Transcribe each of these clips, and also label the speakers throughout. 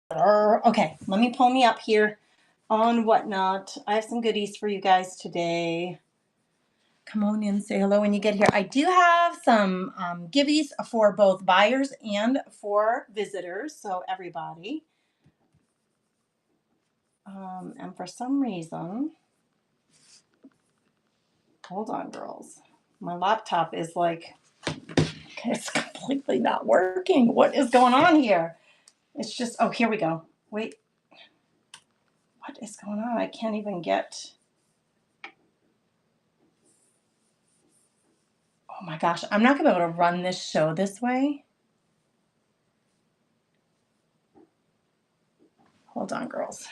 Speaker 1: Okay, let me pull me up here on Whatnot. I have some goodies for you guys today. Come on in, say hello when you get here. I do have some giveaways for both buyers and for visitors, so everybody. And for some reason, hold on, girls. My laptop is like, it's completely not working. What is going on here? It's just, oh, here we go. Wait, what is going on? I can't even get. Oh my gosh, I'm not gonna be able to run this show this way. Hold on, girls.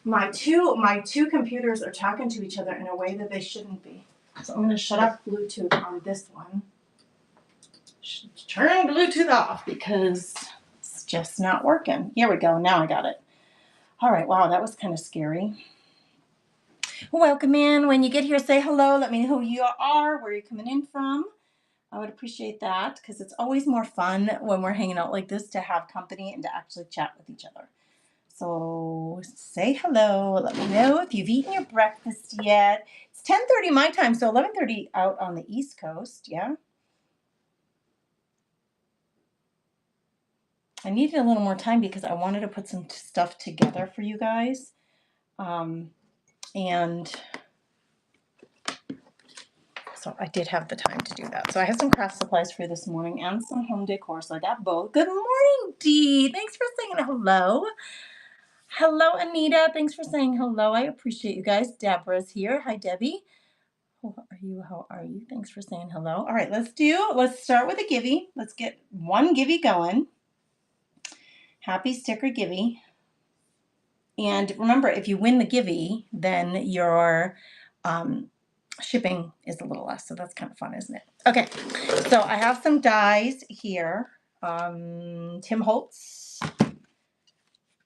Speaker 1: My two computers are talking to each other in a way that they shouldn't be. So I'm gonna shut off Bluetooth on this one. Turn Bluetooth off because it's just not working. Here we go. Now I got it. All right. Wow, that was kind of scary. Welcome in. When you get here, say hello. Let me know who you are, where you're coming in from. I would appreciate that because it's always more fun when we're hanging out like this to have company and to actually chat with each other. So say hello. Let me know if you've eaten your breakfast yet. It's 10:30 my time, so 11:30 out on the East Coast. Yeah. I needed a little more time because I wanted to put some stuff together for you guys. And so I did have the time to do that. So I have some craft supplies for you this morning and some home decor. So I got both. Good morning, Dee. Thanks for saying hello. Hello, Anita. Thanks for saying hello. I appreciate you guys. Deborah's here. Hi, Debbie. How are you? How are you? Thanks for saying hello. All right, let's start with a givey. Let's get one givey going. Happy sticker givey. And remember, if you win the givey, then your shipping is a little less. So that's kind of fun, isn't it? Okay, so I have some dies here. Tim Holtz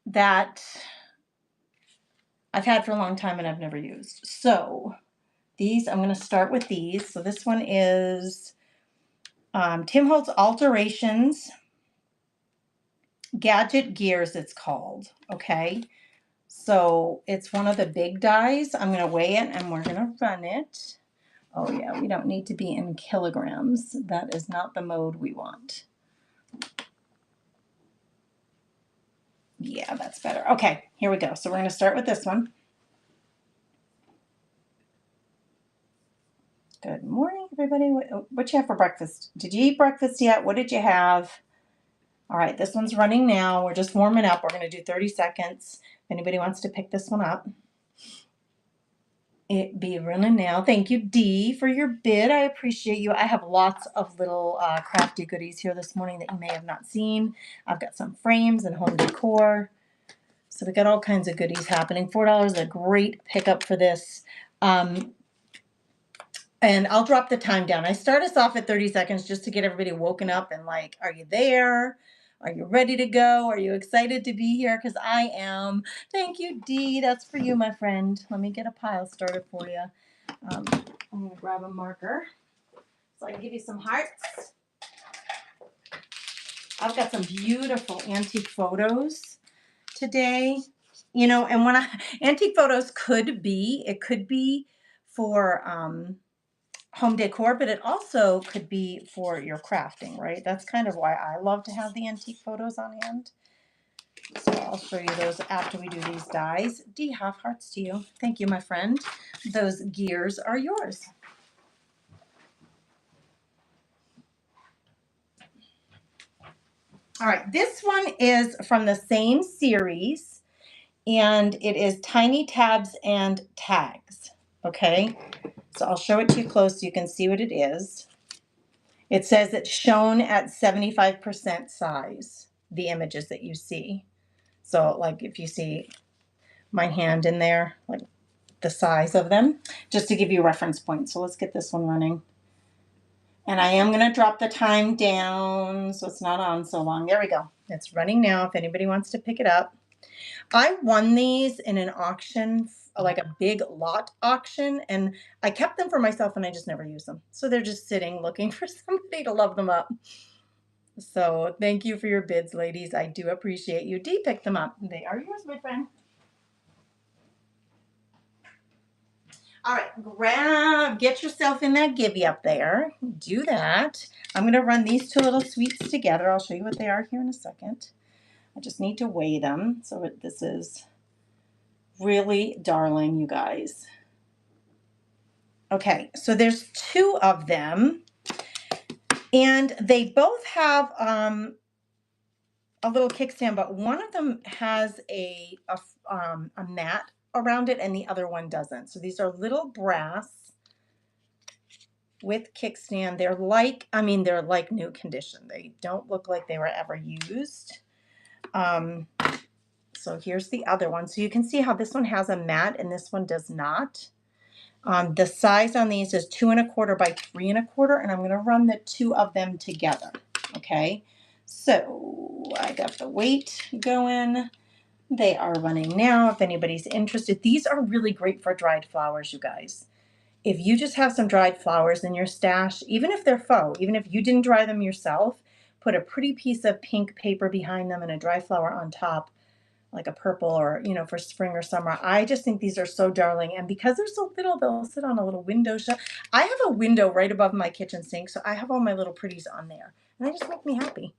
Speaker 1: that I've had for a long time and I've never used. So these, I'm going to start with these. So this one is Tim Holtz Alterations Gadget Gears, it's called. Okay. So it's one of the big dies. I'm going to weigh it and we're going to run it. Oh yeah, we don't need to be in kilograms. That is not the mode we want. Yeah, that's better. Okay, here we go. So we're going to start with this one. Good morning, everybody. What you have for breakfast? Did you eat breakfast yet? What did you have? All right, this one's running now. We're just warming up. We're going to do 30 seconds. If anybody wants to pick this one up. It be running now. Thank you, Dee, for your bid. I appreciate you. I have lots of little crafty goodies here this morning that you may have not seen. I've got some frames and home decor. So we got all kinds of goodies happening. $4 is a great pickup for this. And I'll drop the time down. I start us off at 30 seconds just to get everybody woken up and like, are you there? Are you ready to go? Are you excited to be here? Because I am. Thank you, Dee. That's for you, my friend. Let me get a pile started for you. I'm going to grab a marker so I can give you some hearts. I've got some beautiful antique photos today. You know, and when antique photos could be for home decor, but it also could be for your crafting, right? That's kind of why I love to have the antique photos on hand. So I'll show you those after we do these dies. Dee, half hearts to you. Thank you, my friend. Those gears are yours. All right, this one is from the same series, and it is Tiny Tabs and Tags, okay? So I'll show it to you close so you can see what it is. It says it's shown at 75% size, the images that you see. So like if you see my hand in there, like the size of them, just to give you a reference point. So let's get this one running. And I am going to drop the time down so it's not on so long. There we go. It's running now if anybody wants to pick it up. I won these in an auction, like a big lot auction, and I kept them for myself and I just never used them. So they're just sitting looking for somebody to love them up. So thank you for your bids, ladies. I do appreciate you. Dee picked them up. They are yours, my friend. All right, get yourself in that Gibby up there. Do that. I'm going to run these two little sweets together. I'll show you what they are here in a second. I just need to weigh them. So this is really darling, you guys. Okay, so there's two of them, and they both have a little kickstand, but one of them has a mat around it, and the other one doesn't. So these are little brass with kickstand. They're like, they're like new condition. They don't look like they were ever used. So here's the other one. So you can see how this one has a mat and this one does not. The size on these is 2 1/4 by 3 1/4, and I'm going to run the two of them together. Okay, so I got the weight going. They are running now. If anybody's interested, these are really great for dried flowers, you guys. If you just have some dried flowers in your stash, even if they're faux, even if you didn't dry them yourself, put a pretty piece of pink paper behind them and a dry flower on top, like a purple, or for spring or summer. I just think these are so darling, and because they're so little, they'll sit on a little window shelf. I have a window right above my kitchen sink, so I have all my little pretties on there, and they just make me happy.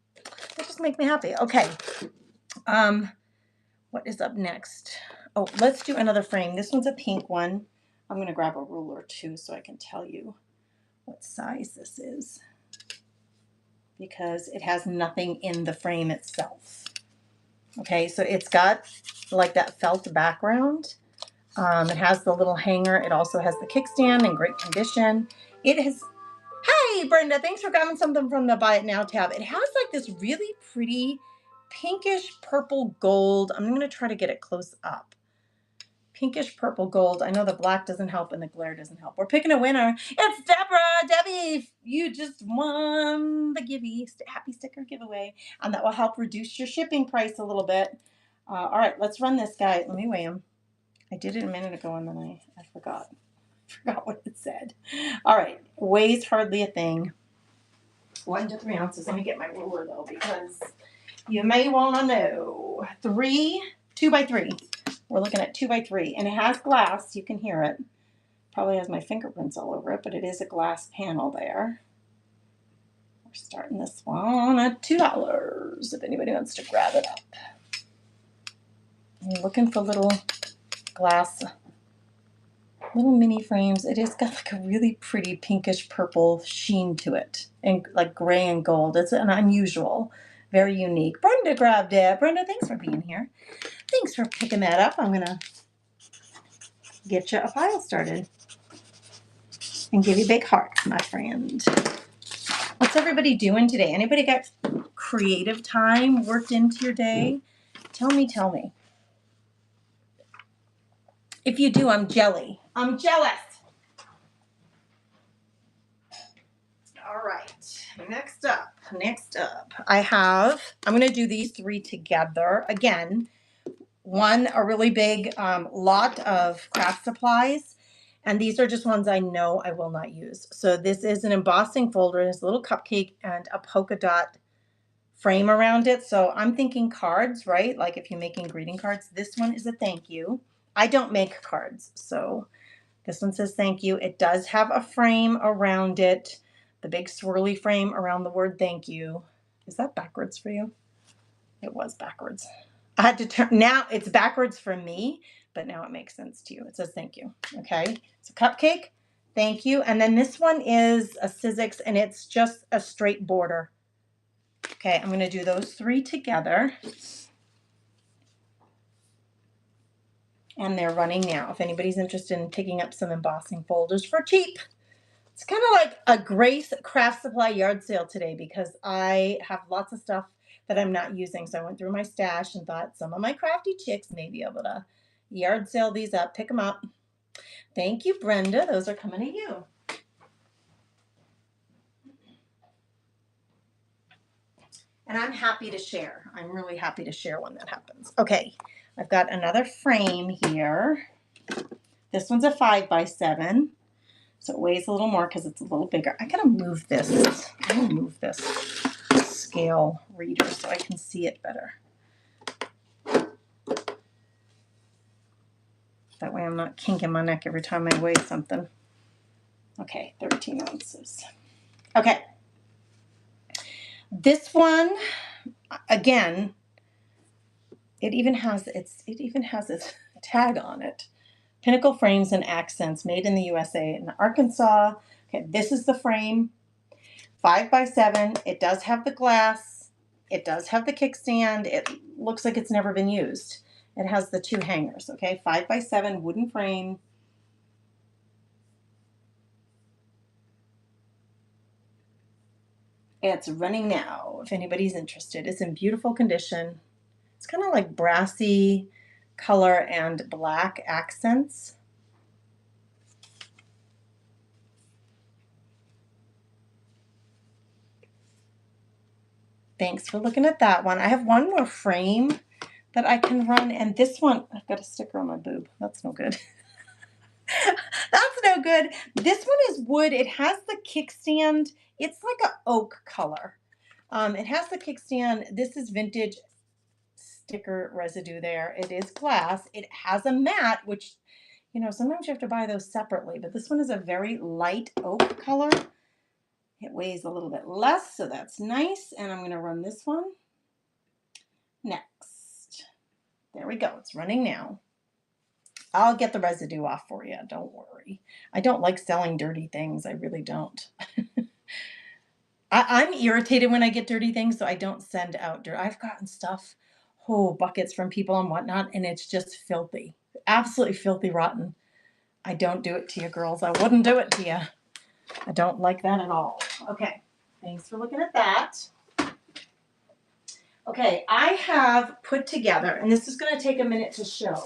Speaker 1: They just make me happy. Okay, what is up next? Oh, let's do another frame. This one's a pink one. I'm going to grab a ruler too so I can tell you what size this is, because it has nothing in the frame itself. Okay, so it's got like that felt background. It has the little hanger. It also has the kickstand in great condition. It has, hey Brenda, thanks for grabbing something from the Buy It Now tab. It has like this really pretty pinkish purple gold. I'm going to try to get it close up. Pinkish purple gold. I know the black doesn't help and the glare doesn't help. We're picking a winner. It's Deborah. Debbie, you just won the happy sticker giveaway, and that will help reduce your shipping price a little bit. All right, let's run this guy. Let me weigh him. I did it a minute ago and then I forgot. Forgot what it said. All right, weighs hardly a thing. 1 to 3 ounces. Let me get my ruler though, because you may want to know. 2 by 3. We're looking at 2 by 3, and it has glass. You can hear it. Probably has my fingerprints all over it, but it is a glass panel there. We're starting this one at $2 if anybody wants to grab it up. I'm looking for little glass, little mini frames. It has got like a really pretty pinkish purple sheen to it, and like gray and gold. It's an unusual, very unique. Brenda grabbed it. Brenda, thanks for being here. Thanks for picking that up. I'm going to get you a pile started and give you big hearts, my friend. What's everybody doing today? Anybody got creative time worked into your day? Tell me. If you do, I'm jelly. I'm jealous. All right, next up, I'm going to do these 3 together. Again, a really big lot of craft supplies, and these are just ones I know I will not use. So this is an embossing folder. It has a little cupcake and a polka dot frame around it. So I'm thinking cards, right? Like if you're making greeting cards, this one is a thank you. I don't make cards, so this one says thank you. It does have a frame around it, the big swirly frame around the word thank you. Is that backwards for you? It was backwards. I had to turn, now it's backwards for me, but now it makes sense to you. It says thank you. Okay, it's a cupcake, thank you. And then this one is a Sizzix, and it's just a straight border. Okay, I'm going to do those 3 together. And they're running now. If anybody's interested in picking up some embossing folders for cheap. It's kind of like a Grace craft supply yard sale today, because I have lots of stuff that I'm not using. So I went through my stash and thought some of my crafty chicks may be able to yard sale these up, pick them up. Thank you, Brenda. Those are coming to you. And I'm happy to share. I'm really happy to share when that happens. Okay, I've got another frame here. This one's a 5 by 7. So it weighs a little more because it's a little bigger. I gotta move this. I'm gonna move this scale reader so I can see it better. That way I'm not kinking my neck every time I weigh something. Okay, 13 ounces. Okay. This one, again, it even has its tag on it. Pinnacle Frames and Accents, made in the USA in Arkansas. Okay, this is the frame, 5x7. It does have the glass. It does have the kickstand. It looks like it's never been used. It has the 2 hangers, okay? 5x7 wooden frame. It's running now, if anybody's interested. It's in beautiful condition. It's kind of like brassy color and black accents. Thanks for looking at that one. I have one more frame that I can run, and this one, I've got a sticker on my boob. That's no good. That's no good. This one is wood. It has the kickstand. It's like an oak color. It has the kickstand. This is vintage sticker residue there. It is glass. It has a mat, which, you know, sometimes you have to buy those separately, but this one is a very light oak color. It weighs a little bit less, so that's nice. And I'm going to run this one next. There we go. It's running now. I'll get the residue off for you. Don't worry. I don't like selling dirty things. I really don't. I'm irritated when I get dirty things, so I don't send out dirt. I've gotten stuff, buckets from people and whatnot, and it's just filthy. Absolutely filthy rotten. I don't do it to you, girls. I wouldn't do it to you. I don't like that at all. Okay. Thanks for looking at that. Okay, I have put together, and this is going to take a minute to show.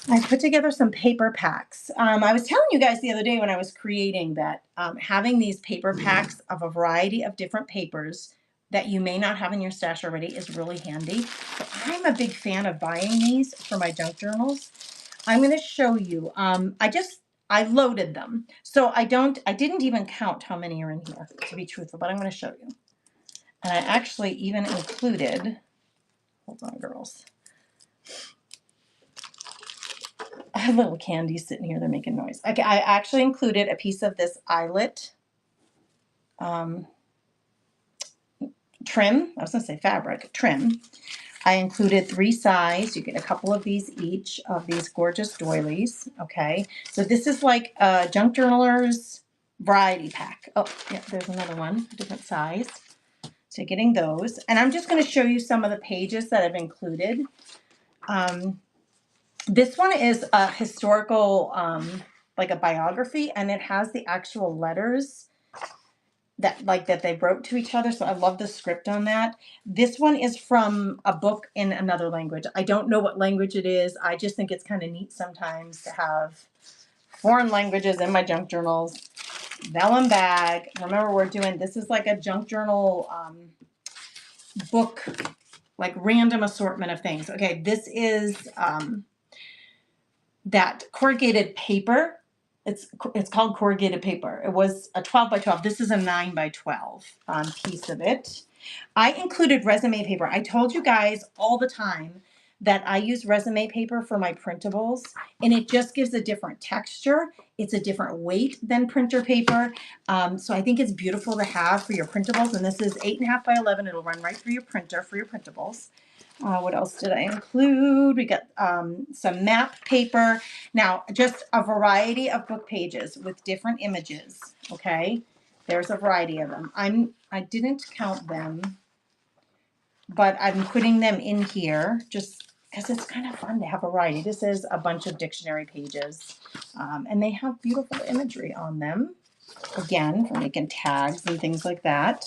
Speaker 1: I put together some paper packs. I was telling you guys the other day when I was creating that having these paper packs of a variety of different papers that you may not have in your stash already is really handy. So I'm a big fan of buying these for my junk journals. I'm going to show you. I loaded them. So I didn't even count how many are in here, to be truthful, but I'm going to show you. And I actually even included, hold on, girls. I have little candies sitting here. They're making noise. Okay, I actually included a piece of this eyelet trim. I was going to say fabric trim. I included 3 size. You get a couple of these each of these gorgeous doilies. Okay, so this is like a Junk Journalers variety pack. Oh, yeah, there's another one, different size. So getting those. And I'm just going to show you some of the pages that I've included. This one is a historical, like a biography, and it has the actual letters that they wrote to each other. So I love the script on that. This one is from a book in another language. I don't know what language it is. I just think it's kind of neat sometimes to have foreign languages in my junk journals. Vellum bag. Remember, this is like a junk journal book, like random assortment of things. Okay, this is that corrugated paper. It's called corrugated paper. It was a 12 by 12. This is a 9 by 12 piece of it. I included resume paper. I told you guys all the time that I use resume paper for my printables, and it just gives a different texture. It's a different weight than printer paper. So I think it's beautiful to have for your printables. And this is 8.5 by 11. It'll run right through your printer for your printables. What else did I include? We got some map paper. Now, just a variety of book pages with different images. Okay, there's a variety of them. I didn't count them, but I'm putting them in here just because it's kind of fun to have a variety. This is a bunch of dictionary pages, and they have beautiful imagery on them. Again, for making tags and things like that.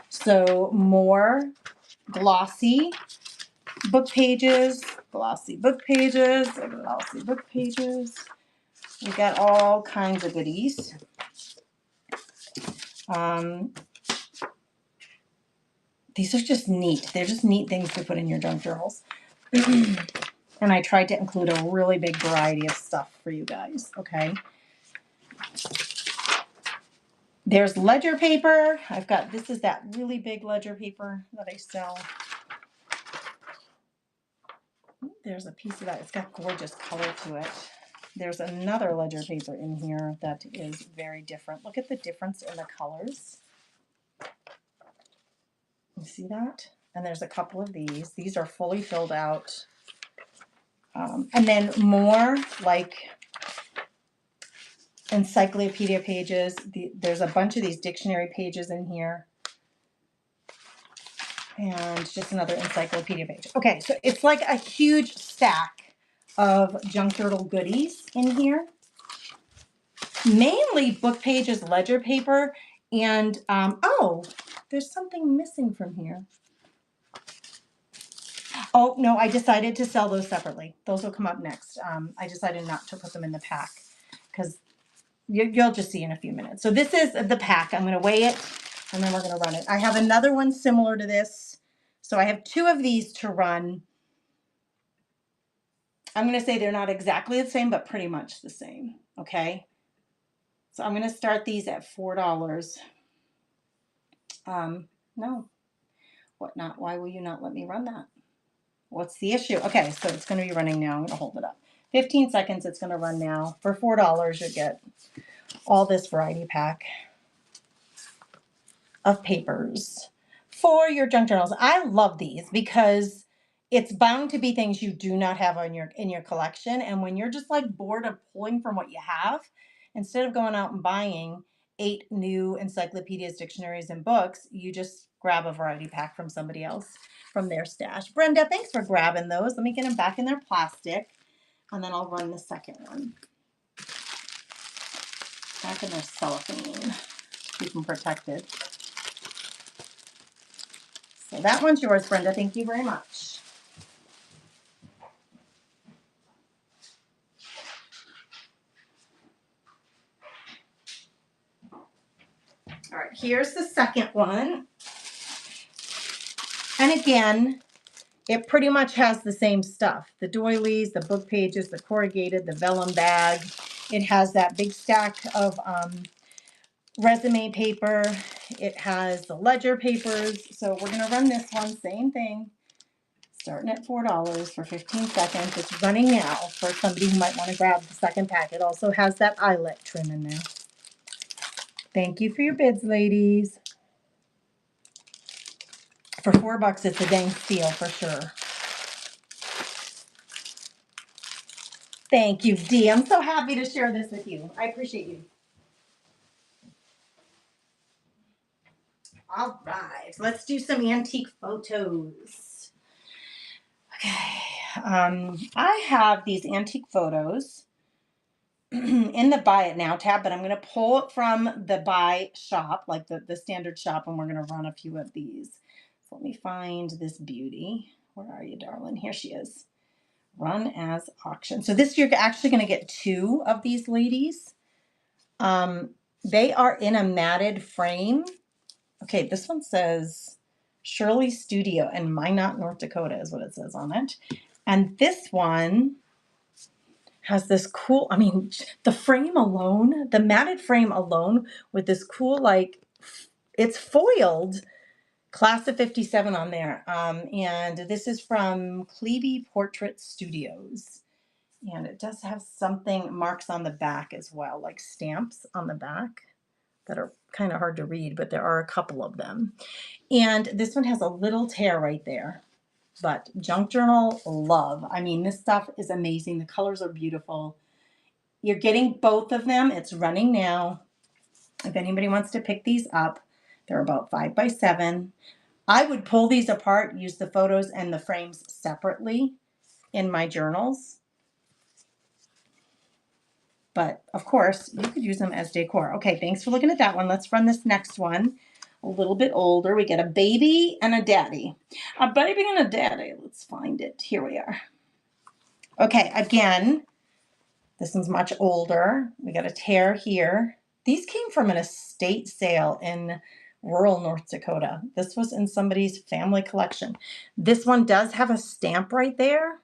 Speaker 1: So more glossy book pages, glossy book pages, glossy book pages. We got all kinds of goodies. These are just neat. They're just neat things to put in your junk journals. And I tried to include a really big variety of stuff for you guys, okay? There's ledger paper. I've got, this is that really big ledger paper that I sell. There's a piece of that. It's got gorgeous color to it. There's another ledger paper in here that is very different. Look at the difference in the colors. You see that? And there's a couple of these. These are fully filled out. And then more like encyclopedia pages. There's a bunch of these dictionary pages in here. And just another encyclopedia page. Okay, so it's like a huge stack of junk journal goodies in here. Mainly book pages, ledger paper, and oh, there's something missing from here. Oh, no, I decided to sell those separately. Those will come up next. I decided not to put them in the pack because you'll just see in a few minutes. So this is the pack. I'm going to weigh it and then we're going to run it. I have another one similar to this. So I have two of these to run. I'm going to say they're not exactly the same, but pretty much the same. Okay. So I'm going to start these at $4. No, what not? Why will you not let me run that? What's the issue? Okay, so it's going to be running now. I'm going to hold it up. 15 seconds, it's going to run now. For $4, you get all this variety pack of papers for your junk journals. I love these because it's bound to be things you do not have on in your collection. And when you're just like bored of pulling from what you have, instead of going out and buying 8 new encyclopedias, dictionaries, and books, you just grab a variety pack from somebody else from their stash. Brenda, thanks for grabbing those. Let me get them back in their plastic, and then I'll run the second one. Back in their cellophane. Keep them protected. So that one's yours, Brenda. Thank you very much. All right, here's the second one. And again, it pretty much has the same stuff. The doilies, the book pages, the corrugated, the vellum bag. It has that big stack of resume paper. It has the ledger papers. So we're going to run this one, same thing. Starting at $4 for 15 seconds. It's running now for somebody who might want to grab the second pack. It also has that eyelet trim in there. Thank you for your bids, ladies. For $4, it's a dang steal for sure. Thank you, Dee. I'm so happy to share this with you. I appreciate you. All right, let's do some antique photos. Okay, I have these antique photos in the Buy It Now tab, but I'm going to pull it from the Buy shop, like the standard shop, and we're going to run a few of these. So let me find this beauty. Where are you, darling? Here she is. Run as auction. So this you're actually going to get 2 of these ladies. They are in a matted frame. Okay, this one says Shirley Studio in Minot, North Dakota is what it says on it. And this one has this cool, I mean, the frame alone, the matted frame alone with this cool, like, it's foiled class of 57 on there. And this is from Clevey Portrait Studios. And it does have something, marks on the back as well, like stamps on the back that are kind of hard to read, but there are a couple of them. And this one has a little tear right there. But junk journal love. I mean, this stuff is amazing. The colors are beautiful. You're getting both of them. It's running now. If anybody wants to pick these up, they're about 5 by 7. I would pull these apart, use the photos and the frames separately in my journals. But of course, you could use them as decor. Okay, thanks for looking at that one. Let's run this next one. A little bit older. We get a baby and a daddy. A baby and a daddy. Let's find it. Here we are. Okay, again, this one's much older. We got a tear here. These came from an estate sale in rural North Dakota. This was in somebody's family collection. This one does have a stamp right there.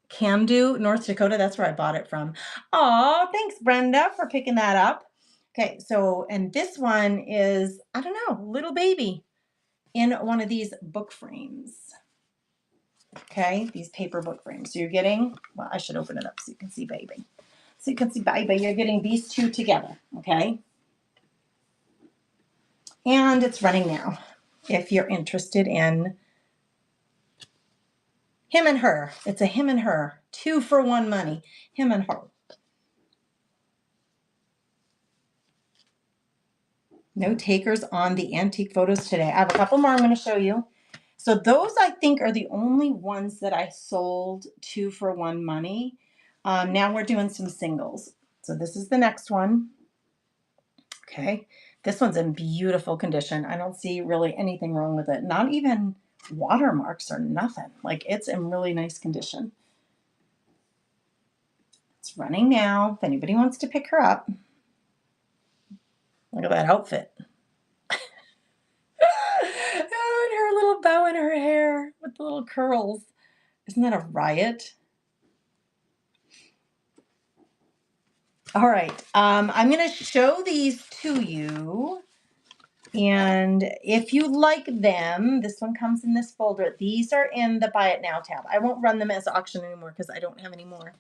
Speaker 1: Camden, North Dakota. That's where I bought it from. Aw, thanks, Brenda, for picking that up. Okay, so, and this one is, I don't know, little baby in one of these book frames. Okay, these paper book frames. So you're getting, well, I should open it up so you can see baby. So you can see baby, you're getting these two together, okay? And it's running now. If you're interested in him and her, it's a him and her, 2 for 1 money, him and her. No takers on the antique photos today. I have a couple more I'm going to show you. So those I think are the only ones that I sold 2 for 1 money. Now we're doing some singles. So this is the next one. Okay, this one's in beautiful condition. I don't see really anything wrong with it. Not even watermarks or nothing. Like, it's in really nice condition. It's running now. If anybody wants to pick her up. Look at that outfit. Oh, and her little bow in her hair with the little curls. Isn't that a riot? All right, I'm going to show these to you. And if you like them, this one comes in this folder. These are in the Buy It Now tab. I won't run them as auction anymore because I don't have any more.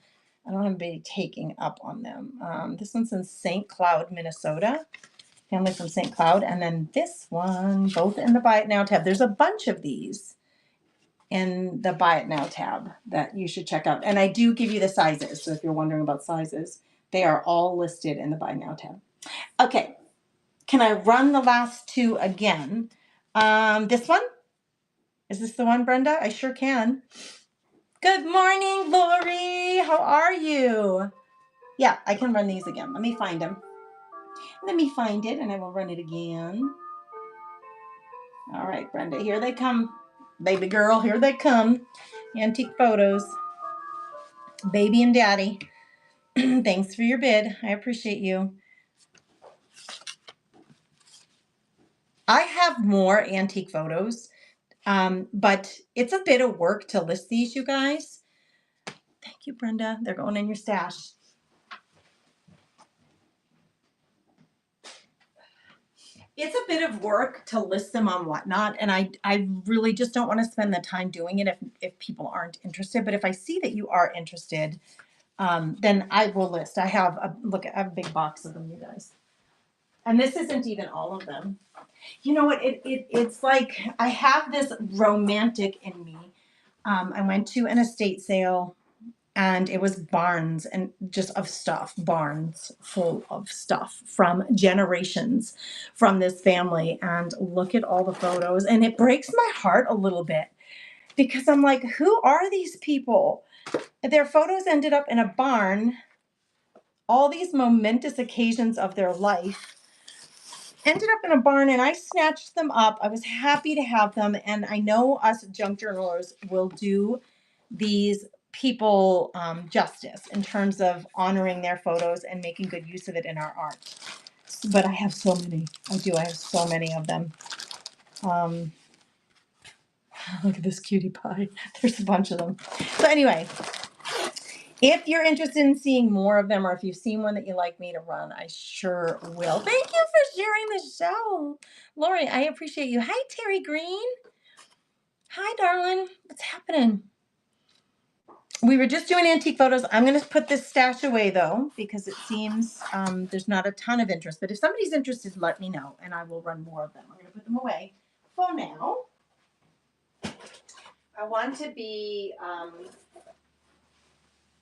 Speaker 1: I don't have anybody taking up on them. This one's in St. Cloud, Minnesota. Family from St. Cloud. And then this one, both in the Buy It Now tab. There's a bunch of these in the Buy It Now tab that you should check out. And I do give you the sizes. So if you're wondering about sizes, they are all listed in the Buy It Now tab. Okay. Can I run the last two again? This one? Is this the one, Brenda? I sure can. Good morning, Lori. How are you? Yeah, I can run these again. Let me find them. Let me find it, and I will run it again. All right, Brenda, here they come. Baby girl, here they come. Antique photos. Baby and daddy. Thanks for your bid. I appreciate you. I have more antique photos, but it's a bit of work to list these, you guys. Thank you, Brenda. They're going in your stash. It's a bit of work to list them on Whatnot, and I really just don't want to spend the time doing it if people aren't interested. But if I see that you are interested, then I will list. I have I have a big box of them, you guys. And this isn't even all of them. You know what? It's like I have this romantic in me. I went to an estate sale, and it was barns and just of stuff, barns full of stuff from generations from this family. And look at all the photos. And it breaks my heart a little bit because I'm like, who are these people? Their photos ended up in a barn. All these momentous occasions of their life ended up in a barn, and I snatched them up. I was happy to have them. And I know us junk journalers will do these people justice in terms of honoring their photos and making good use of it in our art. But I have so many. I have so many of them. Look at this cutie pie. There's a bunch of them. So anyway, if you're interested in seeing more of them, or if you've seen one that you'd like me to run, I sure will. Thank you for sharing the show. Lori, I appreciate you. Hi, Terry Green. Hi, darling. What's happening? We were just doing antique photos. I'm going to put this stash away, though, because it seems there's not a ton of interest. But if somebody's interested, let me know, and I will run more of them. I'm going to put them away for now. I want to be...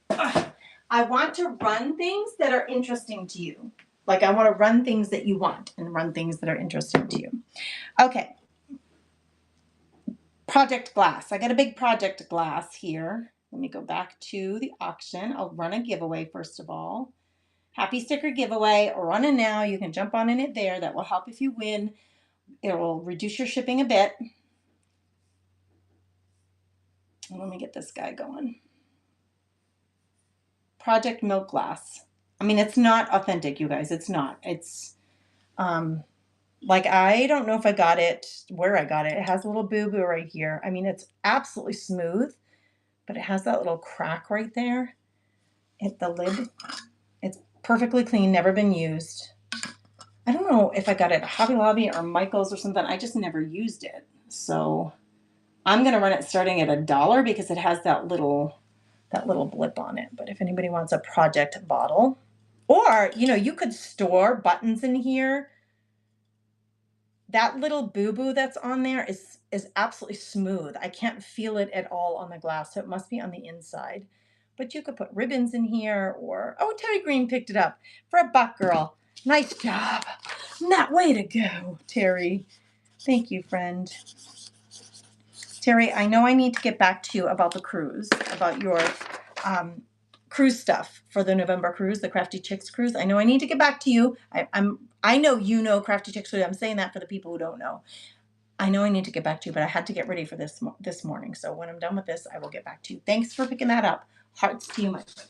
Speaker 1: I want to run things that are interesting to you. Like, I want to run things that you want and run things that are interesting to you. Okay. Project glass. I got a big project glass here. Let me go back to the auction. I'll run a giveaway first of all. Happy sticker giveaway. Running now. You can jump on in it there. That will help if you win. It will reduce your shipping a bit. Let me get this guy going. Project milk glass. I mean, it's not authentic, you guys. It's not. It's like, I don't know if I got it, where I got it. It has a little boo-boo right here. I mean, it's absolutely smooth, but it has that little crack right there at the lid. It's perfectly clean, never been used. I don't know if I got it at Hobby Lobby or Michael's or something. I just never used it. So I'm going to run it starting at $1 because it has that little blip on it. But if anybody wants a project bottle, or, you know, you could store buttons in here. That little boo-boo that's on there is absolutely smooth. I can't feel it at all on the glass, so it must be on the inside. But you could put ribbons in here, or, oh, Terry Green picked it up for $1, girl. Nice job. That way to go, Terry. Thank you, friend. Terry, I know I need to get back to you about the cruise, about your cruise stuff for the November cruise, the Crafty Chicks cruise. I know I need to get back to you. I know you know Crafty Chicks cruise. I'm saying that for the people who don't know. I know I need to get back to you, but I had to get ready for this morning. So when I'm done with this, I will get back to you. Thanks for picking that up. Hearts to you, my friend.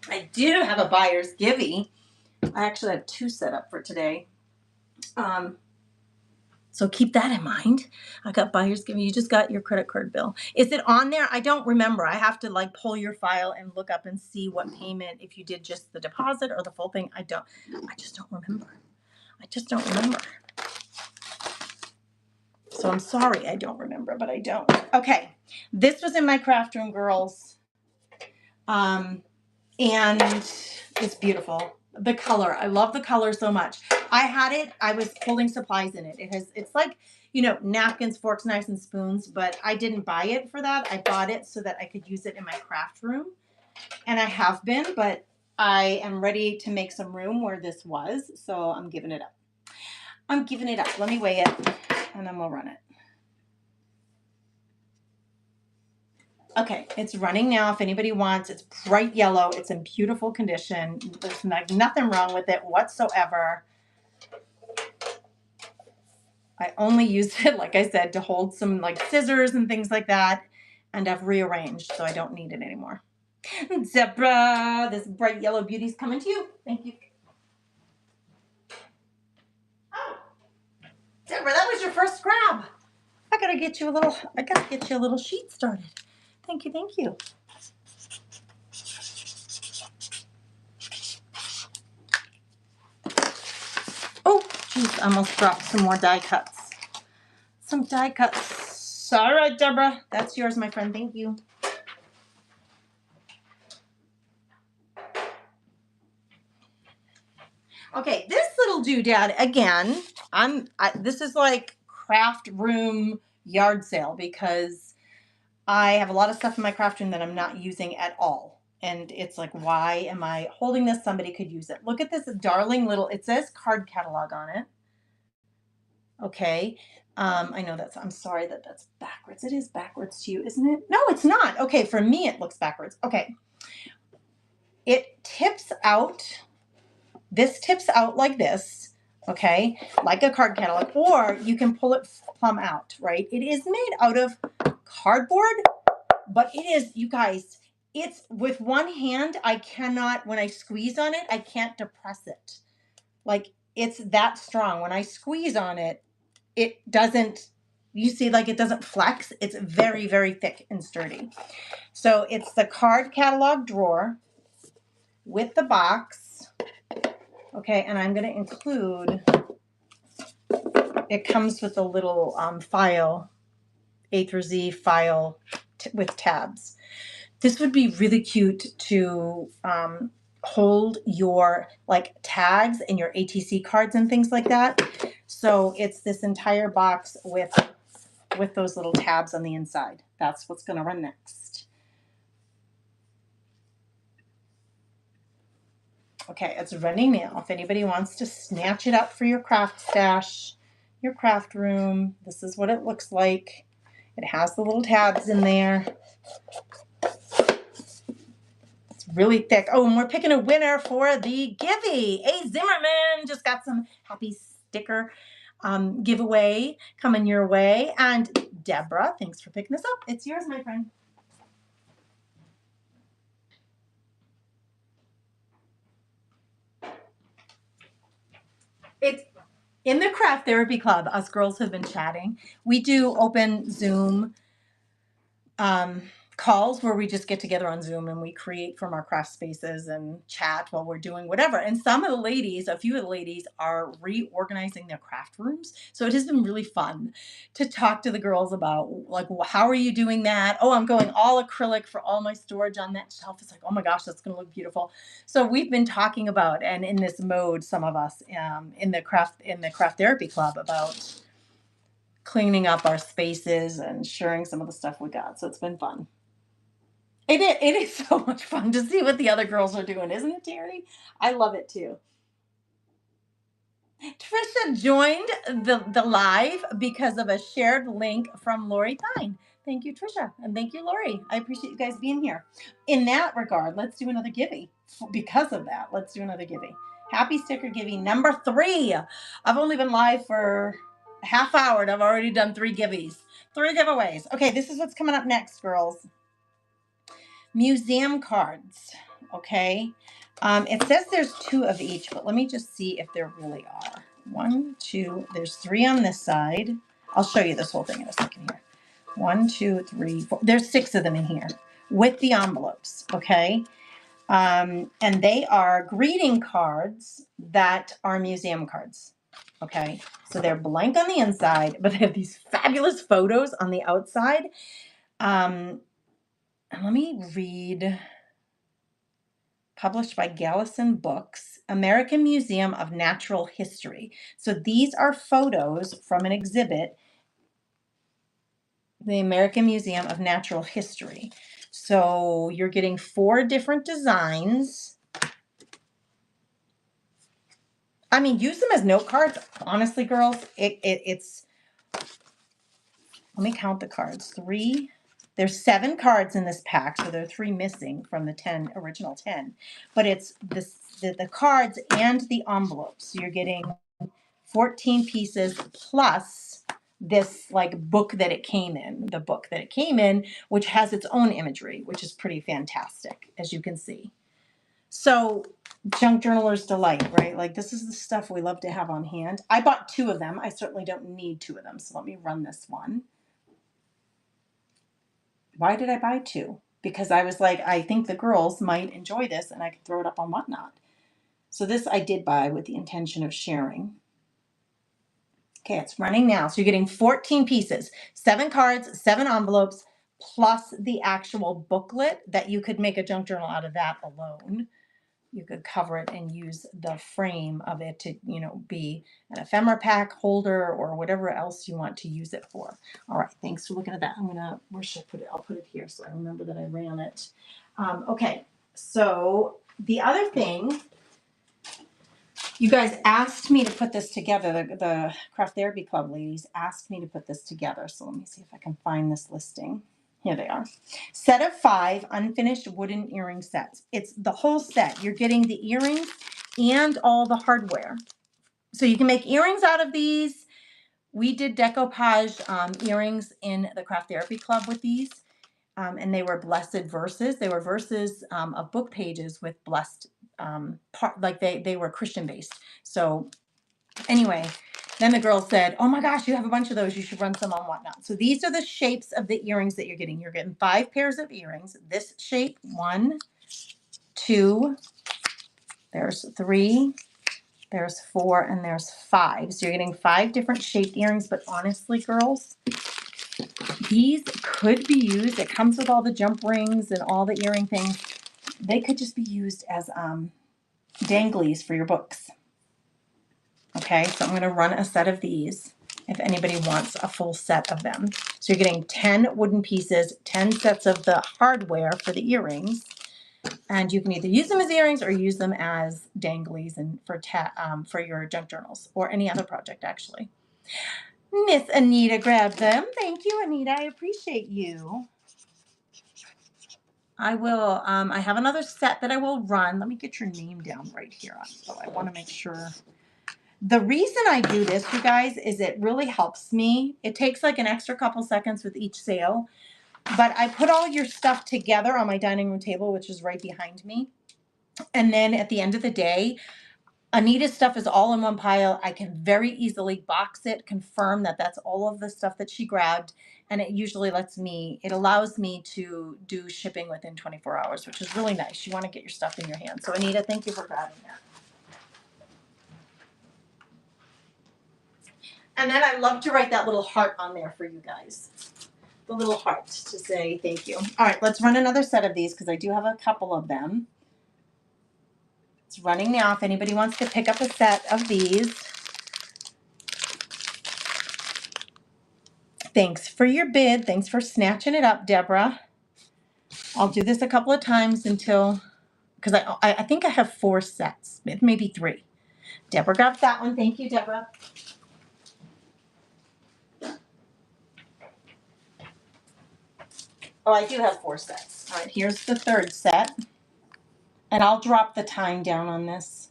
Speaker 1: I do have a buyer's givey. I actually had 2 set up for today. So keep that in mind. I got buyer's givey. You just got your credit card bill. Is it on there? I don't remember. I have to like pull your file and look up and see what payment, if you did just the deposit or the full thing. I just don't remember. I just don't remember. So I'm sorry I don't remember, but I don't. Okay, this was in my craft room, girls. And it's beautiful. The color, I love the color so much. I was holding supplies in it. It's like, you know, napkins, forks, knives, and spoons, but I didn't buy it for that. I bought it so that I could use it in my craft room. And I have been, but I am ready to make some room where this was. So I'm giving it up. Let me weigh it and then we'll run it. Okay, it's running now. If anybody wants, it's bright yellow. It's in beautiful condition. There's nothing wrong with it whatsoever. I only use it, like I said, to hold some like scissors and things like that. And I've rearranged, so I don't need it anymore. Zebra, this bright yellow beauty's coming to you. Thank you. Oh, Zebra, that was your first grab. I gotta get you a little sheet started. Thank you, thank you. Oh, geez, I almost dropped some more die cuts. Some die cuts. All right, Deborah, that's yours, my friend. Thank you. Okay, this little doodad again. This is like craft room yard sale because I have a lot of stuff in my craft room that I'm not using at all. And it's like, why am I holding this? Somebody could use it. Look at this darling little, it says card catalog on it. Okay. I know I'm sorry that's backwards. It is backwards to you, isn't it? No, it's not. Okay, for me, it looks backwards. Okay. It tips out. This tips out like this, okay, like a card catalog, or you can pull it plumb out, right? It is made out of cardboard, but it is, you guys, it's with one hand, when I squeeze on it, I can't depress it. Like, it's that strong. When I squeeze on it, it doesn't, you see, like it doesn't flex. It's very, very thick and sturdy. So it's the card catalog drawer with the box. Okay, and I'm going to include, it comes with a little file, A through Z file with tabs. This would be really cute to hold your like tags and your ATC cards and things like that. So it's this entire box with those little tabs on the inside. That's what's going to run next. Okay, it's running now. If anybody wants to snatch it up for your craft stash, your craft room, this is what it looks like. It has the little tabs in there. It's really thick. Oh, and we're picking a winner for the Givey. A Zimmerman just got some happy sticker giveaway coming your way. And Deborah, thanks for picking this up. It's yours, my friend. It's in the Craft Therapy Club. Us girls have been chatting. We do open Zoom calls where we just get together on Zoom and we create from our craft spaces and chat while we're doing whatever. And some of the ladies, a few of the ladies are reorganizing their craft rooms. So it has been really fun to talk to the girls about like, how are you doing that? Oh, I'm going all acrylic for all my storage on that shelf. It's like, oh my gosh, that's going to look beautiful. So we've been talking about, and in this mode, some of us in the craft therapy club about cleaning up our spaces and sharing some of the stuff we got. So it's been fun. It is so much fun to see what the other girls are doing, isn't it, Terry? I love it too. Trisha joined the live because of a shared link from Lori Thine. Thank you, Trisha, and thank you, Lori. I appreciate you guys being here. In that regard, let's do another Givey. Because of that, let's do another Givey. Happy Sticker Givey number 3. I've only been live for a half hour and I've already done 3 Giveys. 3 giveaways. Okay, this is what's coming up next, girls. Museum cards. Okay. It says there's 2 of each, but let me just see if there really are. 1, 2, there's 3 on this side. I'll show you this whole thing in a second here. 1, 2, 3, 4. There's 6 of them in here with the envelopes. Okay. And they are greeting cards that are museum cards. Okay. So they're blank on the inside, but they have these fabulous photos on the outside. And let me read. Published by Gallison Books, American Museum of Natural History. So these are photos from an exhibit, the American Museum of Natural History. So you're getting 4 different designs. I mean, use them as note cards. Honestly, girls, it's, let me count the cards. 3, there's 7 cards in this pack, so there are 3 missing from the original 10. But it's the cards and the envelopes. So you're getting 14 pieces plus this like book that it came in, which has its own imagery, which is pretty fantastic, as you can see. So junk journaler's delight, right? Like this is the stuff we love to have on hand. I bought 2 of them. I certainly don't need 2 of them. So let me run this one. Why did I buy 2? Because I was like, I think the girls might enjoy this and I could throw it up on Whatnot. So this I did buy with the intention of sharing. Okay, it's running now. So you're getting 14 pieces, 7 cards, 7 envelopes, plus the actual booklet that you could make a junk journal out of that alone. You could cover it and use the frame of it to, be an ephemera pack holder or whatever else you want to use it for. All right, thanks for looking at that. Where should I put it? I'll put it here so I remember that I ran it. Okay, so the other thing, you guys asked me to put this together. The Craft Therapy Club ladies asked me to put this together. So let me see if I can find this listing. Here they are. Set of 5 unfinished wooden earring sets. It's the whole set. You're getting the earrings and all the hardware. So you can make earrings out of these. We did decoupage earrings in the Craft Therapy Club with these. And they were blessed verses. They were verses of book pages with blessed like they were Christian based. So anyway, then the girl said, oh my gosh, you have a bunch of those. You should run some on Whatnot. So these are the shapes of the earrings that you're getting. You're getting 5 pairs of earrings. This shape, 1, 2, there's 3, there's 4, and there's 5. So you're getting 5 different shaped earrings. But honestly, girls, these could be used. It comes with all the jump rings and all the earring things. They could just be used as danglies for your books. Okay, so I'm going to run a set of these if anybody wants a full set of them. So you're getting 10 wooden pieces, 10 sets of the hardware for the earrings, and you can either use them as earrings or use them as danglies and for your junk journals or any other project, actually. Miss Anita grabbed them. Thank you, Anita. I appreciate you. I will, I have another set that I will run. Let me get your name down right here. So I want to make sure. The reason I do this, you guys, is it really helps me. It takes like an extra couple seconds with each sale, but I put all your stuff together on my dining room table, which is right behind me. And then at the end of the day, Anita's stuff is all in one pile. I can very easily box it, confirm that that's all of the stuff that she grabbed, and it usually it allows me to do shipping within 24 hours, which is really nice. You want to get your stuff in your hand. So Anita, thank you for grabbing that. And then I love to write that little heart on there for you guys. The little heart to say thank you. All right, let's run another set of these because I do have a couple of them. It's running now. If anybody wants to pick up a set of these. Thanks for your bid. Thanks for snatching it up, Deborah. I'll do this a couple of times until, because I think I have 4 sets, maybe 3. Deborah got that one. Thank you, Deborah. Oh, I do have 4 sets. All right, here's the 3rd set. And I'll drop the time down on this.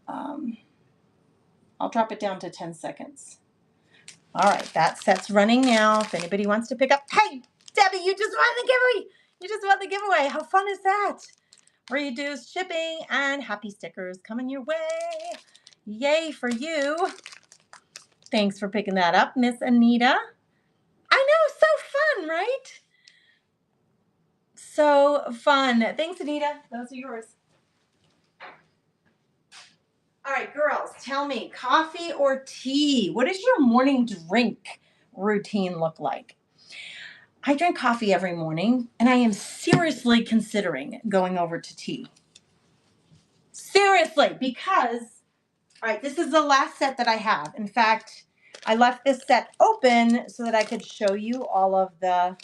Speaker 1: I'll drop it down to 10 seconds. All right, that set's running now. If anybody wants to pick up, hey, Debbie, you just won the giveaway. You just won the giveaway. How fun is that? Reduced shipping and happy stickers coming your way. Yay for you. Thanks for picking that up, Miss Anita. I know, so fun, right? So fun. Thanks, Anita. Those are yours. All right, girls, tell me, coffee or tea? What does your morning drink routine look like? I drink coffee every morning, and I am seriously considering going over to tea. Seriously, because, all right, this is the last set that I have. In fact, I left this set open so that I could show you all of the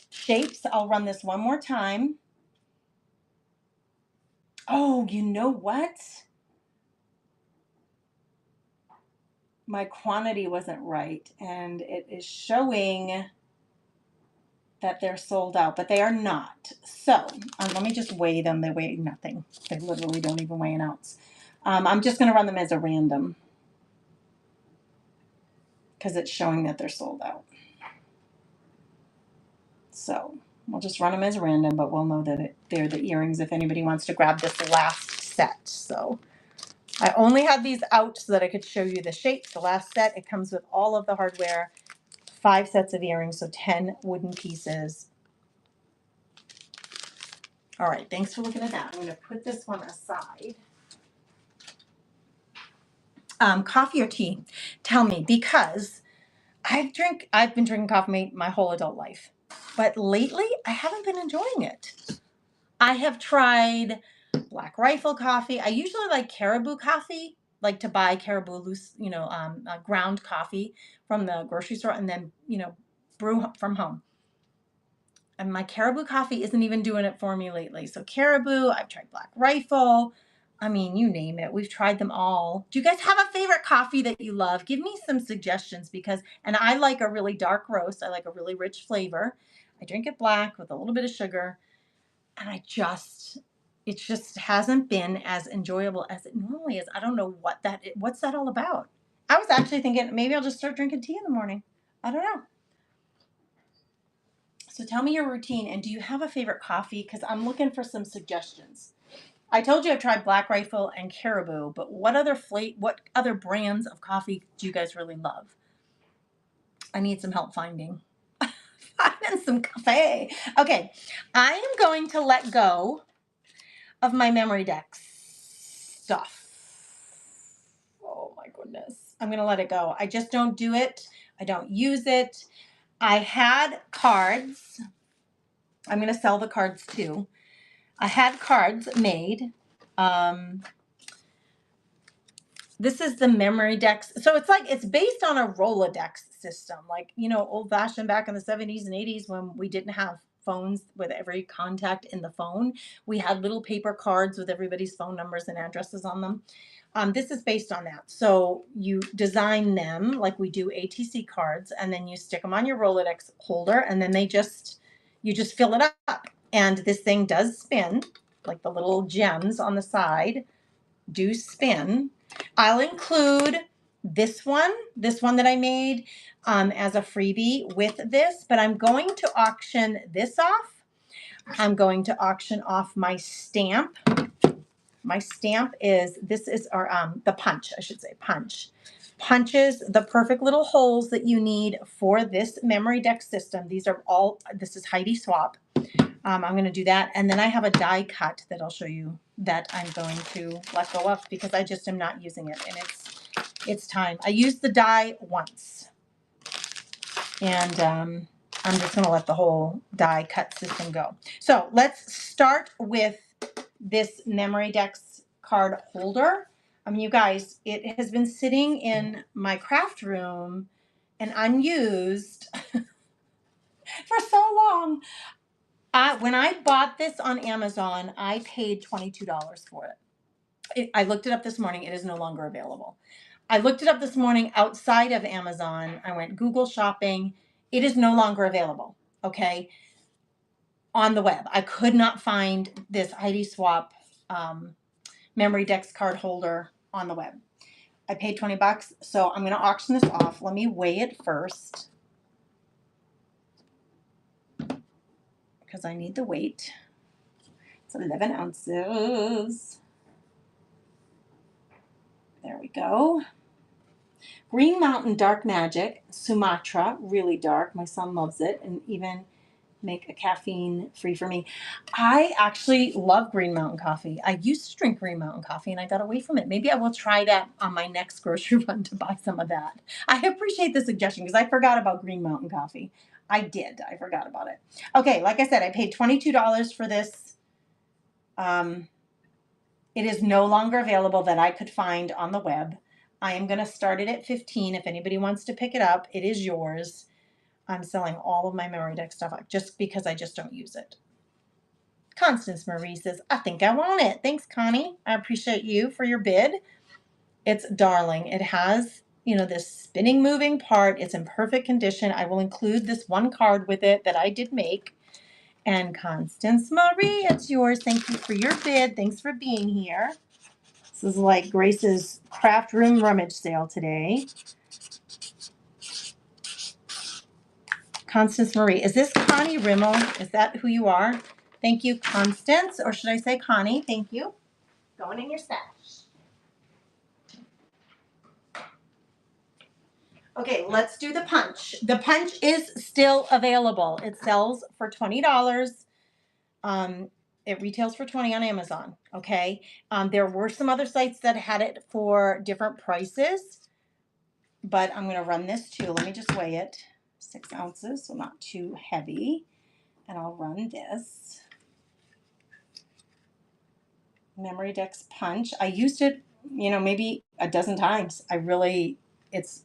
Speaker 1: shapes. I'll run this one more time. Oh, you know what? My quantity wasn't right, and it is showing that they're sold out, but they are not. So let me just weigh them. They weigh nothing. They literally don't even weigh an ounce. I'm just going to run them as a random because it's showing that they're sold out. So we'll just run them as random, but we'll know that they're the earrings if anybody wants to grab this last set. So I only had these out so that I could show you the shapes. The last set, it comes with all of the hardware, 5 sets of earrings, so 10 wooden pieces. All right, thanks for looking at that. I'm going to put this one aside. Coffee or tea? Tell me, because I've been drinking coffee my whole adult life, but lately I haven't been enjoying it. I have tried Black Rifle coffee. I usually like Caribou coffee, like to buy Caribou loose, ground coffee from the grocery store and then, brew from home. And my Caribou coffee isn't even doing it for me lately. So Caribou, I've tried Black Rifle. I mean, you name it. We've tried them all. Do you guys have a favorite coffee that you love? Give me some suggestions and I like a really dark roast. I like a really rich flavor. I drink it black with a little bit of sugar. And it just hasn't been as enjoyable as it normally is. I don't know what's that all about? I was actually thinking maybe I'll just start drinking tea in the morning. I don't know. So tell me your routine, and do you have a favorite coffee? Because I'm looking for some suggestions. I told you I've tried Black Rifle and Caribou, but what other brands of coffee do you guys really love? I need some help finding some coffee. Okay, I am going to let go of my memory dex stuff. Oh my goodness. I'm going to let it go. I just don't do it. I don't use it. I had cards. I'm going to sell the cards too. I had cards made. This is the memory dex. So it's based on a Rolodex system, like, old fashioned back in the 70s and 80s when we didn't have phones with every contact in the phone. We had little paper cards with everybody's phone numbers and addresses on them. This is based on that. So you design them like we do ATC cards, and then you stick them on your Rolodex holder, and then you just fill it up. And this thing does spin, like the little gems on the side do spin. I'll include this one that I made as a freebie with this, but I'm going to auction this off. I'm going to auction off my stamp My stamp is, this is our, the punch, I should say, punch. Punches the perfect little holes that you need for this memory deck system. These are all, this is Heidi Swap. I'm going to do that. And then I have a die cut that I'll show you that I'm going to let go of because I just am not using it. And it's time. I used the die once. And I'm just going to let the whole die cut system go. So let's start with this Memory Decks card holder. I mean, you guys, it has been sitting in my craft room and unused for so long. When I bought this on Amazon, I paid $22 for it. I looked it up this morning. It is no longer available. I looked it up this morning outside of Amazon. I went Google shopping. It is no longer available. Okay. On the web. I could not find this Heidi Swap Memory Decks card holder on the web. I paid $20. So I'm going to auction this off. Let me weigh it first because I need the weight. It's 11 ounces. There we go. Green Mountain Dark Magic, Sumatra, really dark. My son loves it, and even make a caffeine free for me. I actually love Green Mountain coffee. I used to drink Green Mountain coffee and I got away from it. Maybe I will try that on my next grocery run to buy some of that. I appreciate the suggestion because I forgot about Green Mountain coffee. I did. I forgot about it. Okay, like I said, I paid $22 for this. It is no longer available that I could find on the web. I am going to start it at $15. If anybody wants to pick it up, it is yours. I'm selling all of my Memory Deck stuff just because I just don't use it. Constance Marie says, I think I want it. Thanks, Connie. I appreciate you for your bid. It's darling. It has, this spinning moving part. It's in perfect condition. I will include this one card with it that I did make. And Constance Marie, it's yours. Thank you for your bid. Thanks for being here. This is like Grace's craft room rummage sale today. Constance Marie. Is this Connie Rimmel? Is that who you are? Thank you, Constance. Or should I say Connie? Thank you. Going in your stash. Okay, let's do the punch. The punch is still available. It sells for $20. It retails for $20 on Amazon. Okay. There were some other sites that had it for different prices, but I'm going to run this too. Let me just weigh it. 6 ounces, so not too heavy. And I'll run this. Memory Decks punch. I used it, maybe a dozen times. It's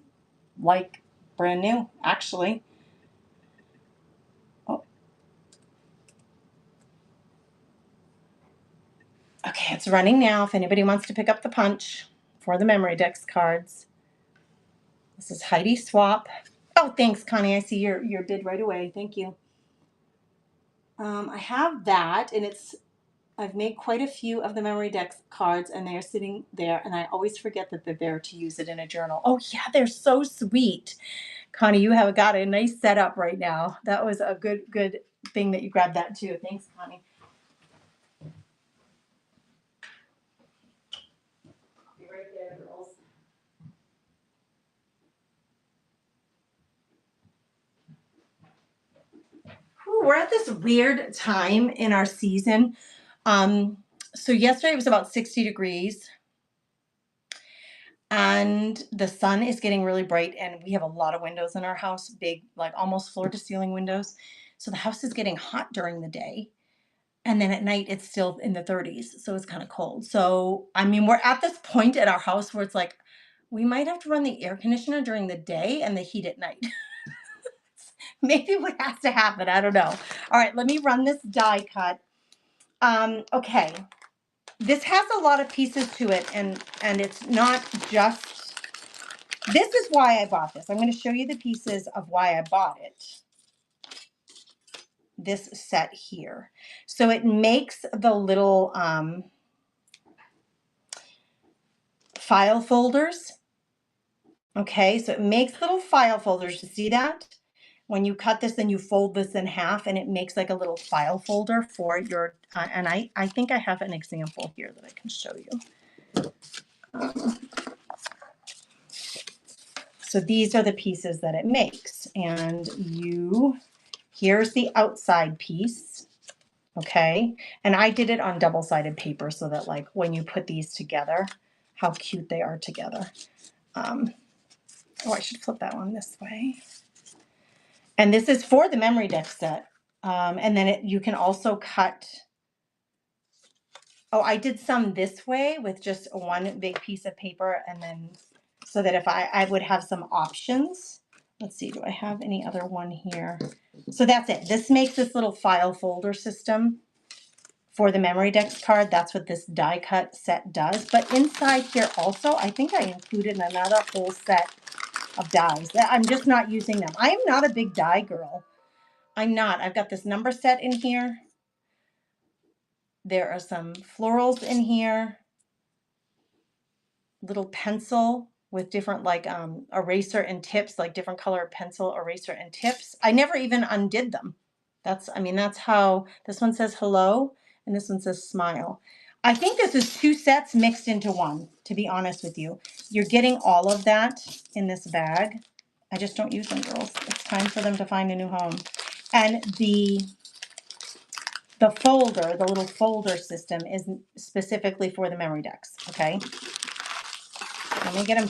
Speaker 1: like brand new, actually. Oh. Okay, it's running now. If anybody wants to pick up the punch for the Memory Decks cards. This is Heidi Swap. Oh, thanks, Connie. I see your bid right away. Thank you. I have that, and I've made quite a few of the Memory Decks cards, and they're sitting there, and I always forget that they're there to use it in a journal. Oh, yeah, they're so sweet. Connie, you have got a nice setup right now. That was a good thing that you grabbed that, too. Thanks, Connie. I'll be right there, girls. We're at this weird time in our season. So yesterday it was about 60 degrees. And the sun is getting really bright, and we have a lot of windows in our house, big, like almost floor to ceiling windows. So the house is getting hot during the day. And then at night it's still in the 30s. So it's kind of cold. So, we're at this point at our house where it's like, we might have to run the air conditioner during the day and the heat at night. Maybe what has to happen. I don't know. All right, let me run this die cut. Okay. This has a lot of pieces to it, and it's not just, this is why I bought this. I'm going to show you the pieces of why I bought it. This set here. So it makes the little file folders. Okay, so it makes little file folders. You see that? when you cut this, then you fold this in half and it makes like a little file folder for your, and I think I have an example here that I can show you. So these are the pieces that it makes. And here's the outside piece. Okay. And I did it on double-sided paper so that like when you put these together, how cute they are together. Oh, I should flip that one this way. And this is for the memory deck set. And then you can also cut. Oh, I did some this way with just one big piece of paper, and then so that if I would have some options. Let's see, do I have any other one here? So that's it. This makes this little file folder system for the memory decks card. That's what this die cut set does. But inside here also, I think I included another whole set of dies. I'm just not using them. I am not a big die girl. I'm not. I've got this number set in here. There are some florals in here. Little pencil with different like eraser and tips, like different color pencil, eraser and tips. I never even undid them. That's how this one says hello and this one says smile. I think this is two sets mixed into one, to be honest with you. You're getting all of that in this bag. I just don't use them, girls. It's time for them to find a new home. And the folder, the little folder system is specifically for the memory decks, okay? Let me get them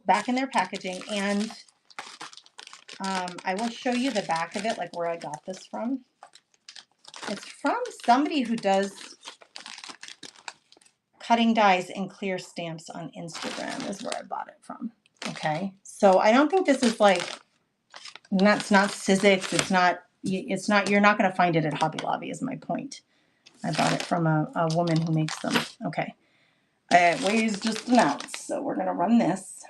Speaker 1: back in their packaging, and I will show you the back of it, like where I got this from. It's from somebody who does cutting dies and clear stamps on Instagram is where I bought it from. Okay, so I don't think this is like, that's not Sizzix. It's not, you're not going to find it at Hobby Lobby is my point. I bought it from a woman who makes them. Okay. It weighs just an ounce, so we're going to run this.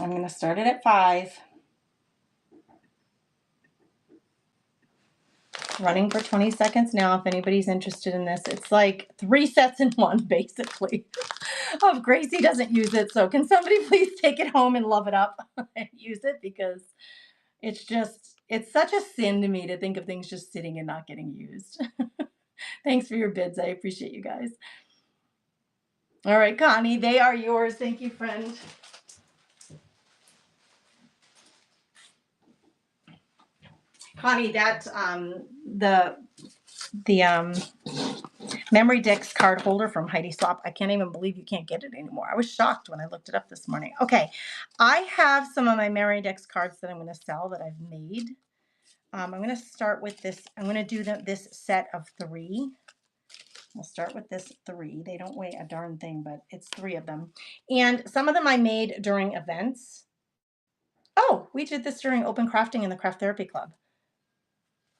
Speaker 1: I'm going to start it at 5. Running for 20 seconds now if anybody's interested in this. It's like 3 sets in one, basically. Oh, Gracie doesn't use it, so can somebody please take it home and love it up and use it, because it's such a sin to me to think of things just sitting and not getting used. Thanks for your bids. I appreciate you guys. All right, Connie, they are yours. Thank you, friend. Connie, that the memory decks card holder from Heidi Swap. I can't even believe you can't get it anymore. I was shocked when I looked it up this morning. Okay, I have some of my memory decks cards that I'm going to sell that I've made. I'm going to start with this. I'm going to do this set of 3. We'll start with this 3. They don't weigh a darn thing, but it's 3 of them. And some of them I made during events. Oh, we did this during Open Crafting in the Craft Therapy Club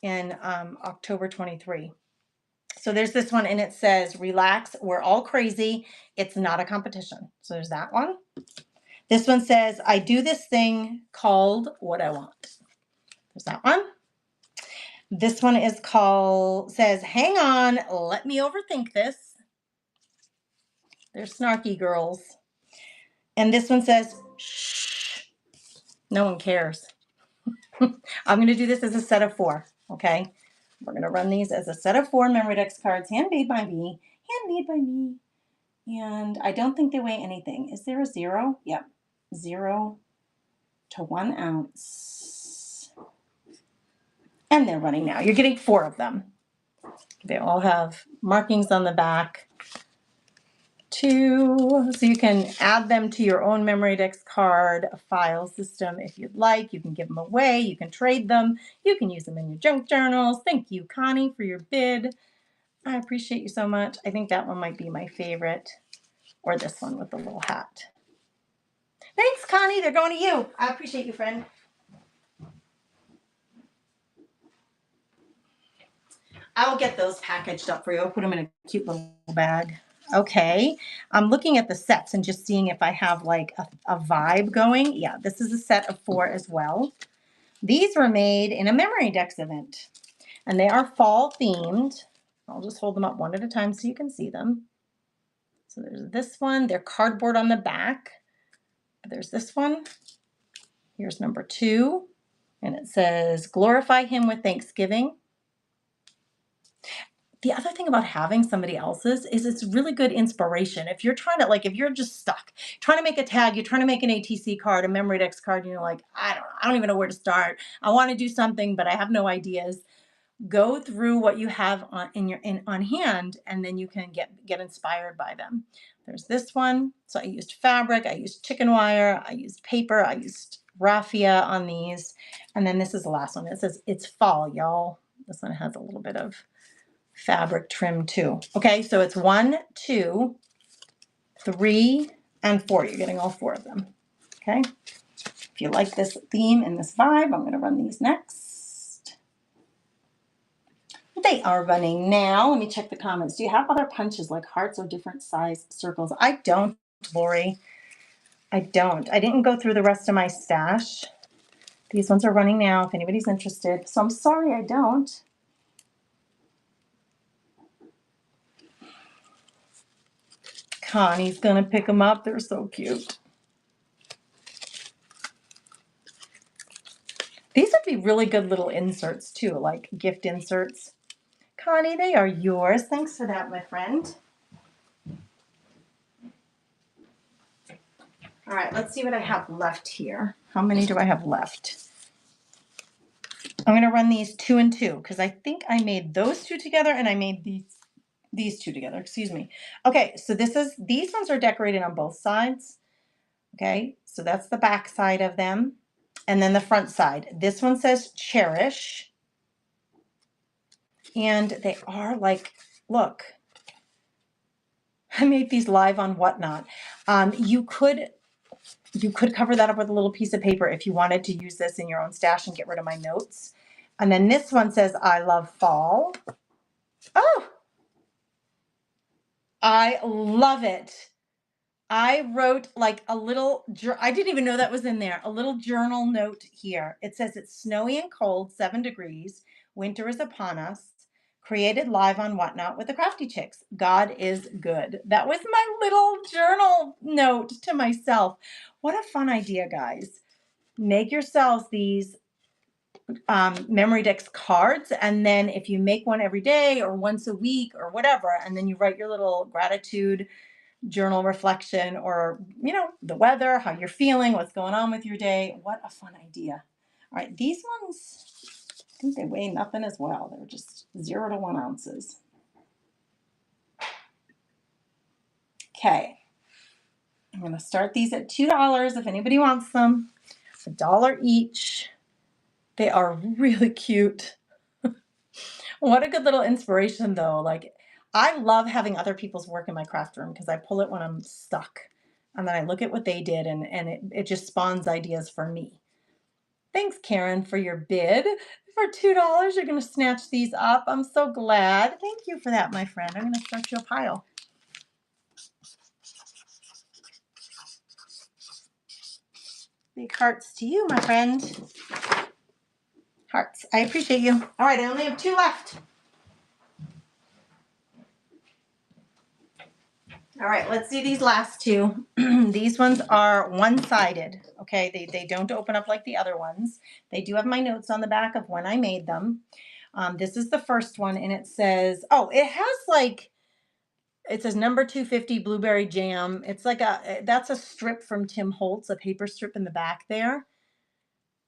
Speaker 1: in October 23. So there's this one, and it says, relax, we're all crazy. It's not a competition. So there's that one. This one says, I do this thing called what I want. There's that one. This one says, hang on, let me overthink this. They're snarky girls. And this one says, shh, no one cares. I'm going to do this as a set of 4, okay? We're going to run these as a set of 4 memory decks cards, handmade by me. Handmade by me. And I don't think they weigh anything. Is there a 0? Yep. 0 to 1 ounce. And they're running now. You're getting 4 of them. They all have markings on the back. 2, so you can add them to your own memory decks card file system if you'd like. You can give them away. You can trade them. You can use them in your junk journals. Thank you, Connie, for your bid. I appreciate you so much. I think that one might be my favorite, or this one with the little hat. Thanks, Connie. They're going to you. I appreciate you, friend. I will get those packaged up for you. I'll put them in a cute little bag. Okay. I'm looking at the sets and just seeing if I have like a vibe going. Yeah, this is a set of 4 as well. These were made in a memory decks event, and they are fall themed. I'll just hold them up one at a time so you can see them. So there's this one. They're cardboard on the back. There's this one. Here's number 2. And it says, glorify him with thanksgiving. The other thing about having somebody else's is it's really good inspiration. If you're trying to, like, if you're just stuck trying to make a tag, you're trying to make an ATC card, a Memorydex card, and you're like, I don't even know where to start. I want to do something, but I have no ideas. Go through what you have on hand, and then you can get inspired by them. There's this one. So I used fabric, I used chicken wire, I used paper, I used raffia on these. And then this is the last one. It says it's fall, y'all. This one has a little bit of fabric trim too. Okay, so it's 1, 2, 3, and 4. You're getting all 4 of them. Okay. If you like this theme and this vibe, I'm going to run these next. They are running now. Let me check the comments. Do you have other punches like hearts or different size circles? I don't, Lori. I don't. I didn't go through the rest of my stash. These ones are running now if anybody's interested. So I'm sorry I don't. Connie's going to pick them up. They're so cute. These would be really good little inserts too, like gift inserts. Connie, they are yours. Thanks for that, my friend. All right, let's see what I have left here. How many do I have left? I'm going to run these 2 and 2 because I think I made those 2 together and I made these 2 together. Excuse me. Okay, so these ones are decorated on both sides. Okay, so that's the back side of them. And then the front side. This one says cherish. And they are like, look, I made these live on Whatnot. You could cover that up with a little piece of paper if you wanted to use this in your own stash and get rid of my notes. And then this one says, I love fall. Oh, I love it. I wrote like a little, I didn't even know that was in there, a little journal note here. It says it's snowy and cold, 7 degrees. Winter is upon us. Created live on Whatnot with the Crafty Chicks. God is good. That was my little journal note to myself. What a fun idea, guys. Make yourselves these Memorydex cards, and then if you make one every day or once a week or whatever, and then you write your little gratitude journal reflection, or the weather, how you're feeling, what's going on with your day. What a fun idea. All right, these ones, I think they weigh nothing as well. They're just 0 to 1 ounces. Okay, I'm going to start these at $2 if anybody wants them. $1 each. They are really cute. What a good little inspiration though. Like, I love having other people's work in my craft room because I pull it when I'm stuck. And then I look at what they did, and it just spawns ideas for me. Thanks, Karen, for your bid. For $2, you're going to snatch these up. I'm so glad. Thank you for that, my friend. I'm going to start you a pile. Big hearts to you, my friend. Hearts. I appreciate you. All right, I only have 2 left. All right, let's see these last 2. These ones are one-sided, okay? They don't open up like the other ones. They do have my notes on the back of when I made them. This is the first one, and it says, oh, it has like, it says number 250 blueberry jam. It's like that's a strip from Tim Holtz, a paper strip in the back there.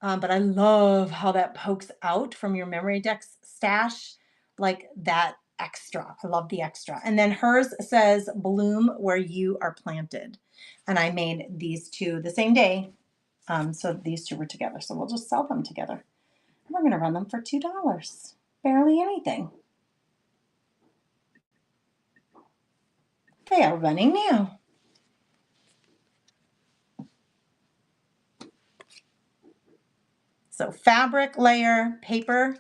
Speaker 1: But I love how that pokes out from your Memorydex stash, like that extra. I love the extra. And then hers says bloom where you are planted. And I made these 2 the same day. So these 2 were together. So we'll just sell them together. And we're going to run them for $2. Barely anything. They are running now. So fabric layer, paper,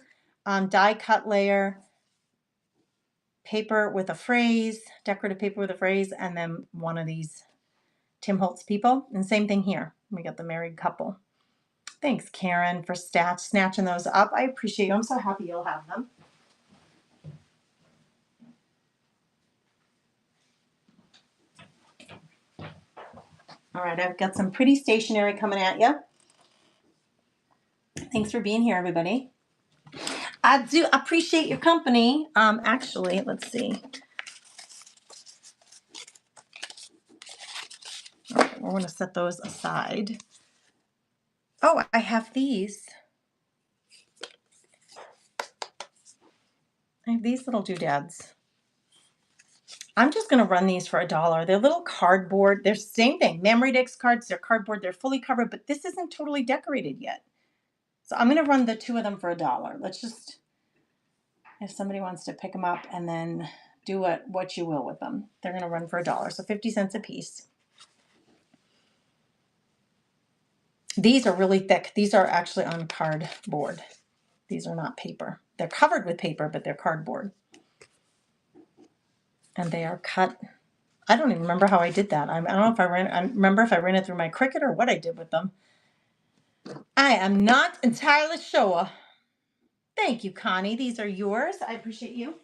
Speaker 1: die cut layer, paper with a phrase, decorative paper with a phrase, and then one of these Tim Holtz people. And same thing here. We got the married couple. Thanks, Karen, for snatching those up. I appreciate you. I'm so happy you'll have them. All right, I've got some pretty stationery coming at you. Thanks for being here, everybody. I do appreciate your company. Actually, let's see. Okay, we're going to set those aside. Oh, I have these. I have these little doodads. I'm just going to run these for $1. They're little cardboard. They're the same thing. Memorydex cards. They're cardboard. They're fully covered, but this isn't totally decorated yet. So I'm going to run the 2 of them for $1. Let's just, if somebody wants to pick them up and then do what you will with them. They're going to run for $1. So 50 cents a piece. These are really thick. These are actually on cardboard. These are not paper. They're covered with paper, but they're cardboard. And they are cut. I don't even remember how I did that. I don't know if I remember if I ran it through my Cricut or what I did with them. I am not entirely sure. Thank you, Connie. These are yours. I appreciate you.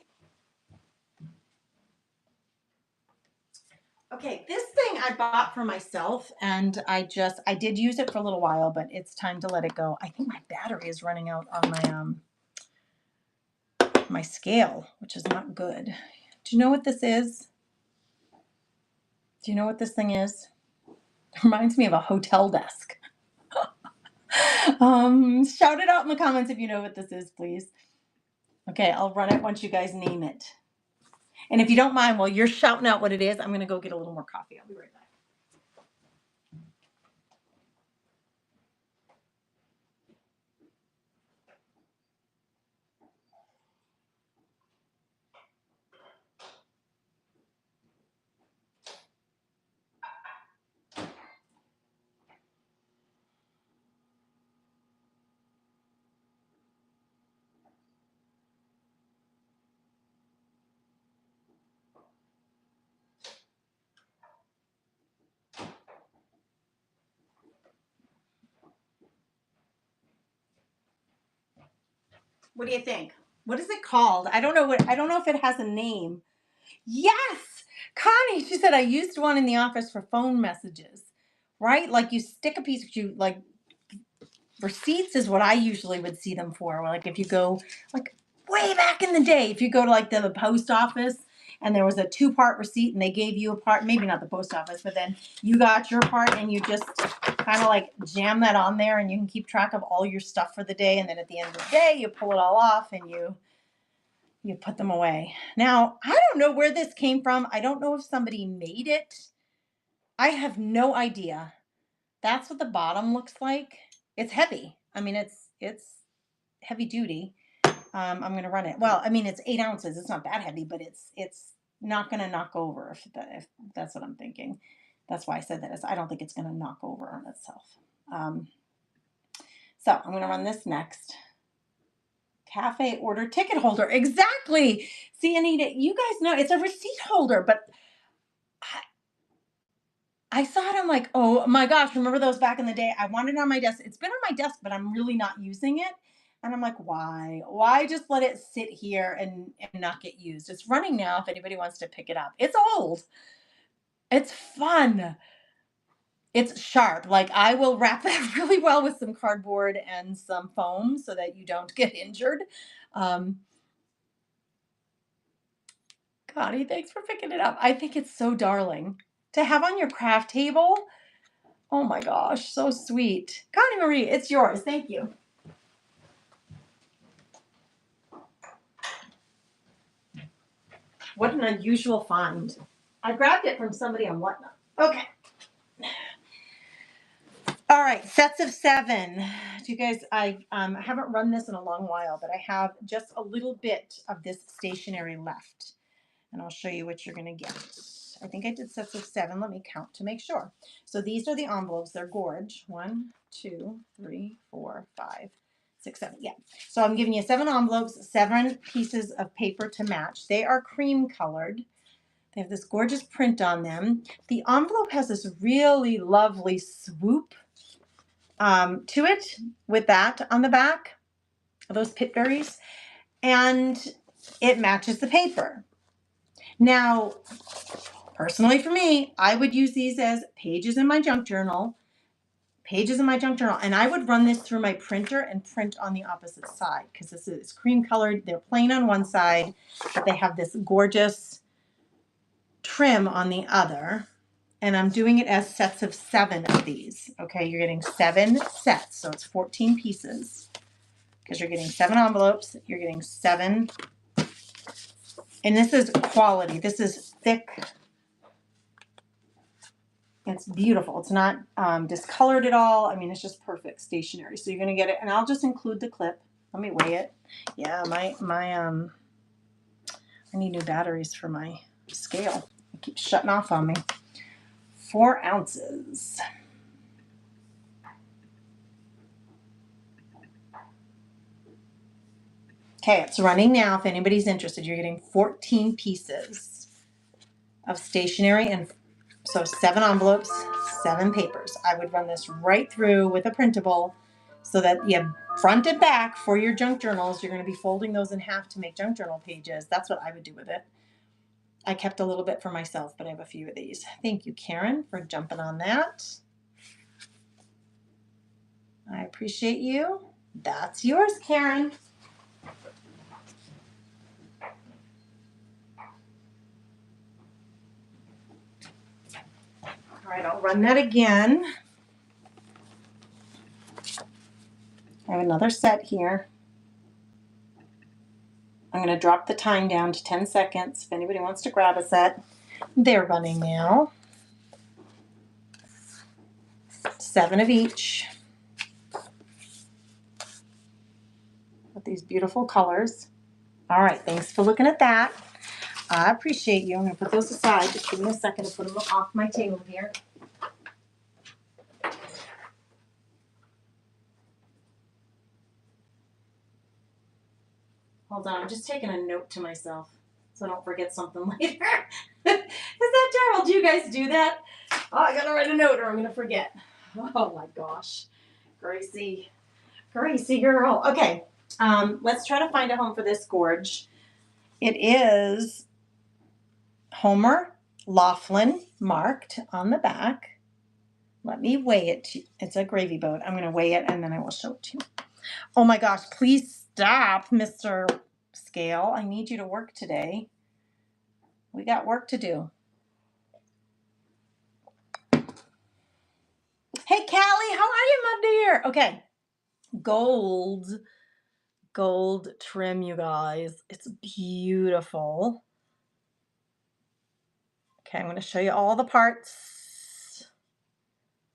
Speaker 1: Okay, this thing I bought for myself, and I did use it for a little while, but it's time to let it go. I think my battery is running out on my scale, which is not good. Do you know what this is? Do you know what this thing is? It reminds me of a hotel desk. Shout it out in the comments if you know what this is, please. Okay, I'll run it once you guys name it. And if you don't mind, while you're shouting out what it is, I'm going to go get a little more coffee. I'll be right back. What do you think? What is it called? I don't know if it has a name. Yes! Connie, she said I used one in the office for phone messages. Right? Like you stick a piece, like receipts is what I usually would see them for. Like if you go like way back in the day, if you go to like the post office and there was a 2-part receipt and they gave you a part, maybe not the post office, but then you got your part and you just kind of like jam that on there and you can keep track of all your stuff for the day. And then at the end of the day, you pull it all off and you put them away. Now, I don't know where this came from. I don't know if somebody made it. I have no idea. That's what the bottom looks like. It's heavy. I mean, it's heavy duty. I'm going to run it. Well, I mean, it's 8 ounces. It's not that heavy, but it's not going to knock over if that's what I'm thinking. That's why I said that. I don't think it's going to knock over on itself. So I'm going to run this next. Cafe order ticket holder. Exactly. See, Anita, you guys know it's a receipt holder, but I saw it. I'm like, oh my gosh, remember those back in the day? I wanted it on my desk. It's been on my desk, but I'm really not using it. And I'm like, why? Why just let it sit here and not get used? It's running now if anybody wants to pick it up. It's old. It's fun. It's sharp. Like I will wrap that really well with some cardboard and some foam so that you don't get injured. Connie, thanks for picking it up. I think it's so darling to have on your craft table. Oh my gosh, so sweet. Connie Marie, it's yours. Thank you. What an unusual find. I grabbed it from somebody on Whatnot. Okay. All right, sets of 7. Do you guys, I haven't run this in a long while, but I have just a little bit of this stationery left. And I'll show you what you're going to get. I think I did sets of 7. Let me count to make sure. So these are the envelopes. They're Gorge. 1, 2, 3, 4, 5, 6, 7. Yeah. So I'm giving you 7 envelopes, 7 pieces of paper to match. They are cream colored. They have this gorgeous print on them. The envelope has this really lovely swoop to it with that on the back, those pit berries, and it matches the paper. Now, Personally for me, I would use these as pages in my junk journal, and I would run this through my printer and print on the opposite side because this is cream colored. They're plain on one side, but they have this gorgeous trim on the other. And I'm doing it as sets of 7 of these. Okay, you're getting 7 sets, so it's 14 pieces because you're getting 7 envelopes. You're getting 7, and this is quality. This is thick. It's beautiful. It's not discolored at all. I mean, it's just perfect stationery. So you're going to get it, and I'll just include the clip. Let me weigh it. Yeah, I need new batteries for my scale. It keeps shutting off on me. 4 ounces. Okay, it's running now. If anybody's interested, you're getting 14 pieces of stationery, and so 7 envelopes, 7 papers. I would run this right through with a printable so that you front and back for your junk journals. You're going to be folding those in half to make junk journal pages. That's what I would do with it. I kept a little bit for myself, but I have a few of these. Thank you, Karen, for jumping on that. I appreciate you. That's yours, Karen. All right, I'll run that again. I have another set here. I'm going to drop the time down to 10 seconds if anybody wants to grab a set. They're running now. 7 of each. With these beautiful colors. All right, thanks for looking at that. I appreciate you. I'm going to put those aside. Just give me a second to put them off my table here. Hold on, I'm just taking a note to myself so I don't forget something later. Is that terrible? Do you guys do that? Oh, I gotta write a note or I'm gonna forget. Oh my gosh. Gracie girl. Okay, let's try to find a home for this gorge. It is Homer Laughlin marked on the back. Let me weigh it. It's a gravy boat. I'm gonna weigh it and then I will show it to you. Oh my gosh, please stop, Mr. Scale. I need you to work today. We got work to do. Hey, Callie, how are you, my dear? Okay, gold trim, you guys. It's beautiful. Okay, I'm going to show you all the parts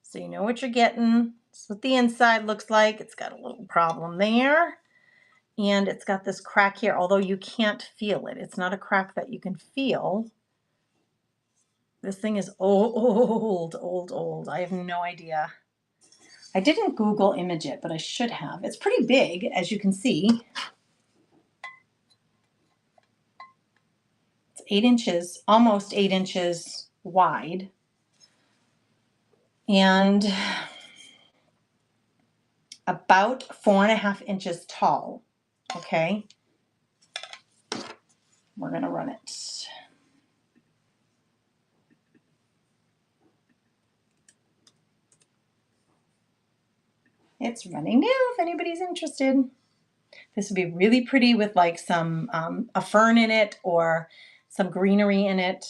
Speaker 1: so you know what you're getting. That's what the inside looks like. It's got a little problem there. And it's got this crack here, although you can't feel it. It's not a crack that you can feel. This thing is old. I have no idea. I didn't Google image it, but I should have. It's pretty big, as you can see. It's 8 inches, almost 8 inches wide. And about 4.5 inches tall. Okay. We're going to run it. It's running now if anybody's interested. This would be really pretty with like some a fern in it or some greenery in it.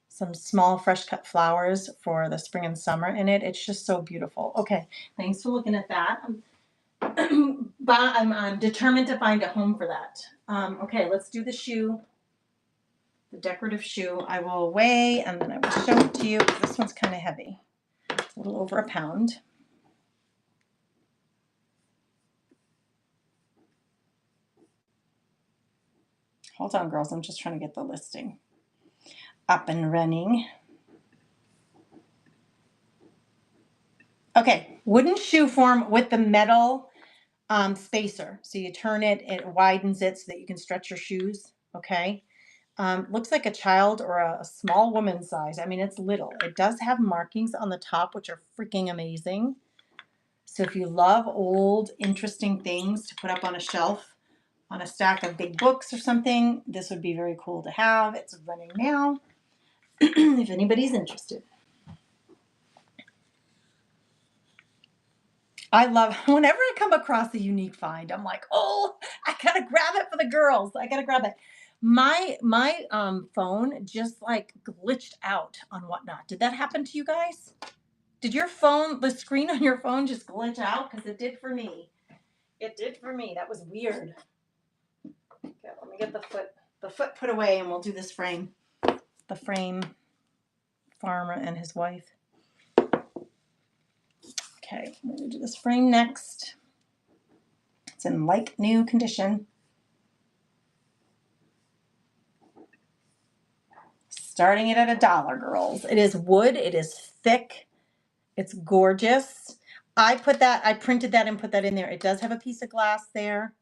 Speaker 1: Some small fresh cut flowers for the spring and summer in it. It's just so beautiful. Okay, thanks for looking at that. I'm determined to find a home for that. Okay, let's do the shoe. The decorative shoe. I will weigh and then I will show it to you. This one's kind of heavy. It's a little over a pound. Hold on, girls. I'm just trying to get the listing up and running. Okay, wooden shoe form with the metal spacer. So you turn it, it widens it so that you can stretch your shoes. Okay. Looks like a child or a small woman size. I mean, it's little. It does have markings on the top, which are freaking amazing. So if you love old, interesting things to put up on a shelf, on a stack of big books or something, this would be very cool to have. It's running now. if anybody's interested. I love whenever I come across a unique find, I'm like, oh, I gotta grab it for the girls. I gotta grab it. My phone just like glitched out on Whatnot. Did that happen to you guys? Did your phone, the screen on your phone just glitch out? Because it did for me. It did for me. That was weird. Okay, let me get the foot put away and we'll do this frame. The frame farmer and his wife. Okay, I'm gonna do this frame next. It's in like new condition. Starting it at $1, girls. It is wood, it is thick, it's gorgeous. I printed that and put that in there. It does have a piece of glass there.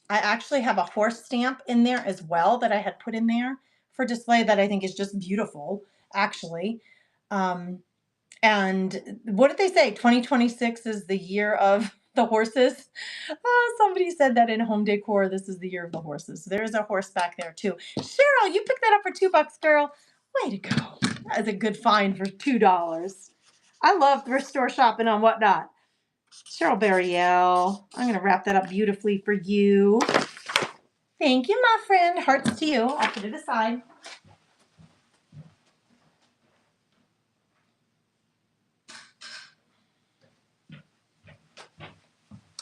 Speaker 1: I actually have a horse stamp in there as well that I had put in there for display that I think is just beautiful, actually. And what did they say? 2026 is the year of the horses. Somebody said that in home decor, this is the year of the horses. There's a horse back there too. Cheryl, you picked that up for $2, girl. Way to go. That is a good find for $2. I love thrift store shopping on Whatnot. Cheryl Barriel, I'm going to wrap that up beautifully for you. Thank you, my friend. Hearts to you. I'll put it aside.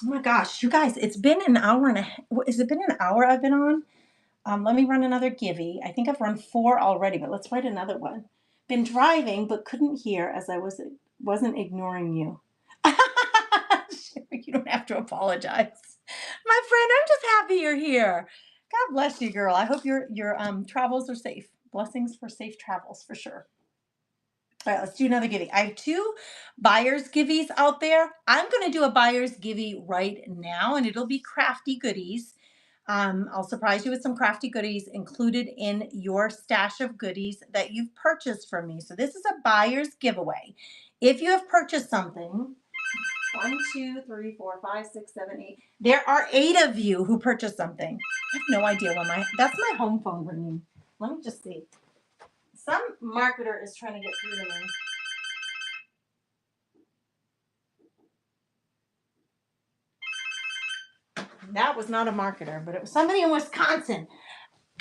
Speaker 1: Oh my gosh, you guys, it's been an hour and a half. Has it been an hour I've been on? Let me run another Givey. I think I've run 4 already, but let's write another one. Been driving, but couldn't hear as I wasn't ignoring you. You don't have to apologize. My friend, I'm just happy you're here. God bless you, girl. I hope your travels are safe. Blessings for safe travels, for sure. All right, let's do another Givey. I have 2 buyer's Giveys out there. I'm going to do a buyer's Givey right now, and it'll be crafty goodies. I'll surprise you with some crafty goodies included in your stash of goodies that you've purchased from me. So this is a buyer's giveaway. If you have purchased something, 1, 2, 3, 4, 5, 6, 7, 8. There are 8 of you who purchased something. I have no idea when that's my home phone ringing. Let me just see. Some marketer is trying to get through to me. That was not a marketer, but it was somebody in Wisconsin.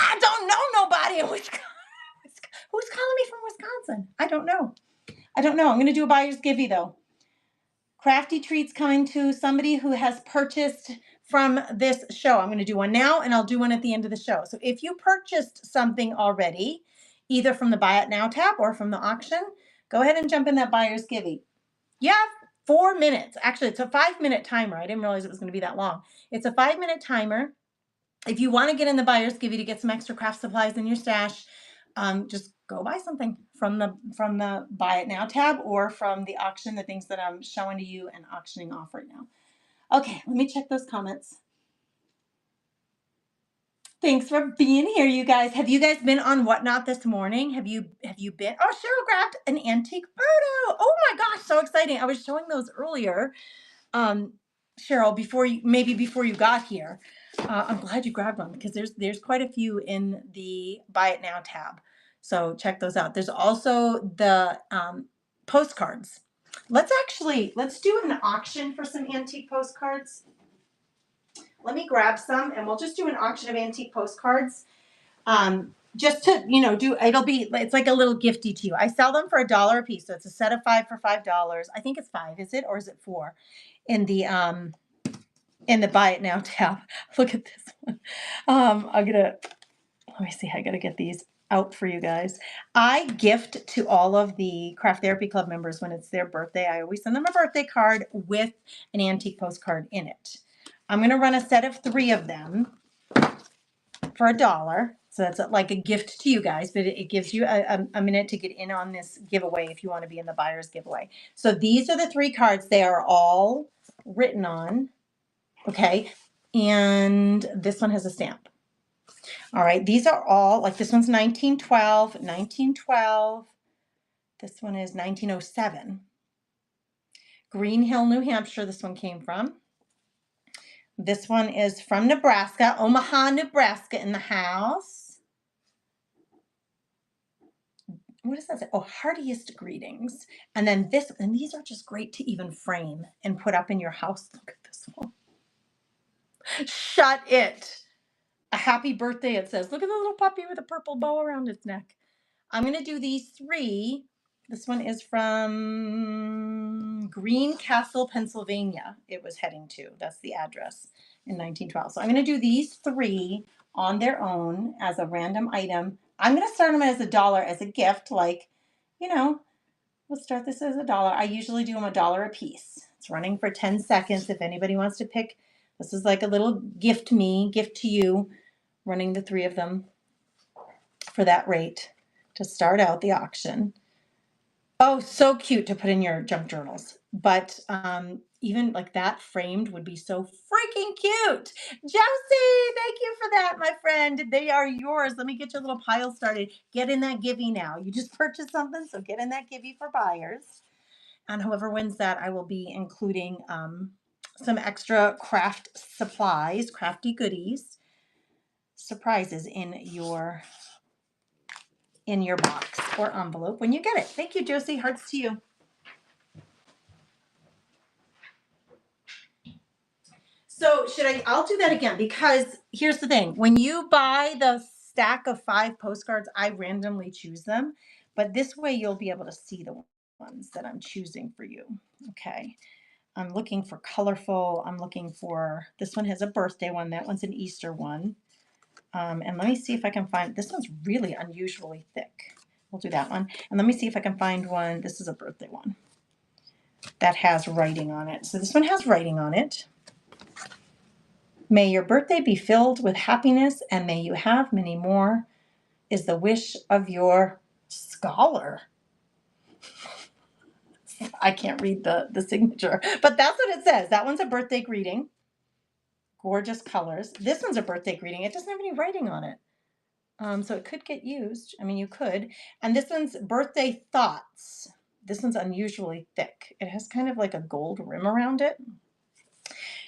Speaker 1: I don't know nobody in Wisconsin. Who's calling me from Wisconsin? I don't know. I'm going to do a buyer's Givey though. Crafty treats coming to somebody who has purchased from this show. I'm going to do one now and I'll do one at the end of the show. So if you purchased something already, either from the Buy It Now tab or from the auction, go ahead and jump in that buyer's Givey. You have 4 minutes. Actually, it's a 5-minute timer. I didn't realize it was going to be that long. It's a 5-minute timer. If you want to get in the buyer's Givey to get some extra craft supplies in your stash, just go buy something from the Buy It Now tab or from the auction, the things that I'm showing to you and auctioning off right now. Okay, let me check those comments. Thanks for being here, you guys. Have you guys been on Whatnot this morning? Have you been? Oh, Cheryl grabbed an antique photo. Oh my gosh, so exciting. I was showing those earlier. Cheryl, before you got here. I'm glad you grabbed one because there's quite a few in the Buy It Now tab. So check those out. There's also the postcards. Let's do an auction for some antique postcards. Let me grab some and we'll just do an auction of antique postcards. Just to, it's like a little gifty to you. I sell them for $1 a piece. So it's a set of 5 for $5. I think it's 5, is it? Or is it 4? In the Buy It Now tab. Look at this one. Let me see. I gotta get these out for you guys. I gift to all of the Craft Therapy Club members when it's their birthday. I always send them a birthday card with an antique postcard in it. I'm gonna run a set of 3 of them for $1. So that's like a gift to you guys, but it gives you a minute to get in on this giveaway if you want to be in the buyer's giveaway. So these are the 3 cards. They are all written on. Okay. And this one has a stamp. All right. These are all like this one's 1912. This one is 1907. Green Hill, New Hampshire. This one came from. This one is from Nebraska, Omaha, Nebraska in the house. What does that say? Oh, heartiest greetings. And then this, and these are just great to even frame and put up in your house. Look at this one. Shut it. A happy birthday, it says. Look at the little puppy with a purple bow around its neck. I'm going to do these 3. This one is from Greencastle, Pennsylvania. It was heading to. That's the address in 1912. So I'm going to do these 3 on their own as a random item. I'm going to start them as $1 as a gift. Like, you know, we'll start this as $1. I usually do them $1 a piece. It's running for 10 seconds. If anybody wants to pick, this is like a little gift to you, running the 3 of them for that rate to start out the auction. Oh, so cute to put in your junk journals. But even like that framed would be so freaking cute. Josie, thank you for that, my friend. They are yours. Let me get your little pile started. Get in that Givey now. You just purchased something, so get in that Givey for buyers. And whoever wins that, I will be including some extra craft supplies, crafty goodies, surprises in your box or envelope when you get it. Thank you, Josie. Hearts to you. So I'll do that again, because here's the thing. When you buy the stack of 5 postcards, I randomly choose them. But this way you'll be able to see the ones that I'm choosing for you. Okay. I'm looking for colorful. I'm looking for, this one has a birthday one. That one's an Easter one. And let me see if I can find, this one's really unusually thick. We'll do that one. And let me see if I can find one. This is a birthday one that has writing on it. So this one has writing on it. May your birthday be filled with happiness, and may you have many more, is the wish of your scholar. I can't read the signature, but that's what it says. That one's a birthday greeting. Gorgeous colors. This one's a birthday greeting. It doesn't have any writing on it. So it could get used. I mean, you could. And this one's birthday thoughts. This one's unusually thick. It has kind of like a gold rim around it.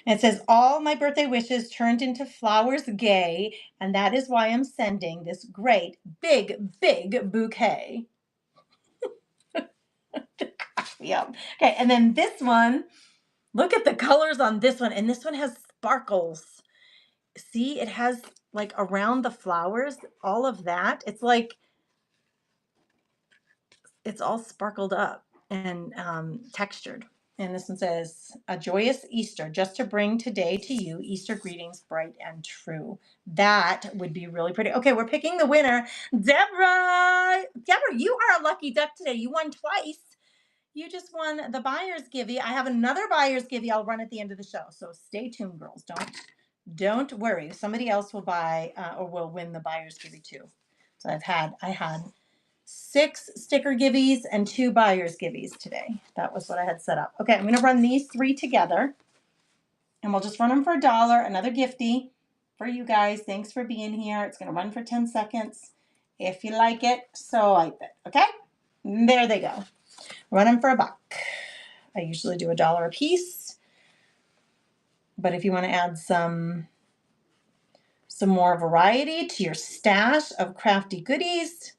Speaker 1: And it says, all my birthday wishes turned into flowers gay, and that is why I'm sending this great, big, big bouquet. Yeah. Okay, and then this one, look at the colors on this one, and this one has sparkles. See, it has like around the flowers, all of that. It's like, it's all sparkled up and textured. And this one says, a joyous Easter, just to bring today to you, Easter greetings, bright and true. That would be really pretty. Okay, we're picking the winner. Deborah, you are a lucky duck today. You won twice. You just won the buyer's givey. I have another buyer's givey I'll run at the end of the show. So stay tuned, girls. Don't worry. Somebody else will buy or will win the buyer's givey too. So I had 6 sticker giveys and 2 buyer's giveys today. That was what I had set up. Okay, I'm going to run these 3 together, and we'll just run them for $1. Another gifty for you guys. Thanks for being here. It's going to run for 10 seconds. If you like it, swipe it. Okay, there they go. Run them for $1. I usually do $1 a piece, but if you want to add some more variety to your stash of crafty goodies,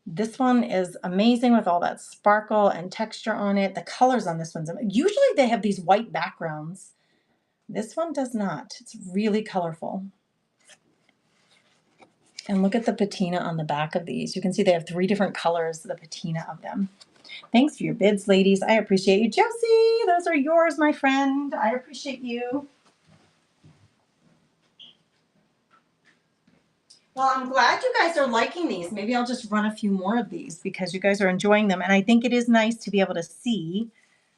Speaker 1: this one is amazing with all that sparkle and texture on it. The colors on this one's, usually they have these white backgrounds. This one does not. It's really colorful. And look at the patina on the back of these. You can see they have 3 different colors, the patina of them. Thanks for your bids, ladies. I appreciate you. Josie, those are yours, my friend. I appreciate you. Well, I'm glad you guys are liking these. Maybe I'll just run a few more of these because you guys are enjoying them. And I think it is nice to be able to see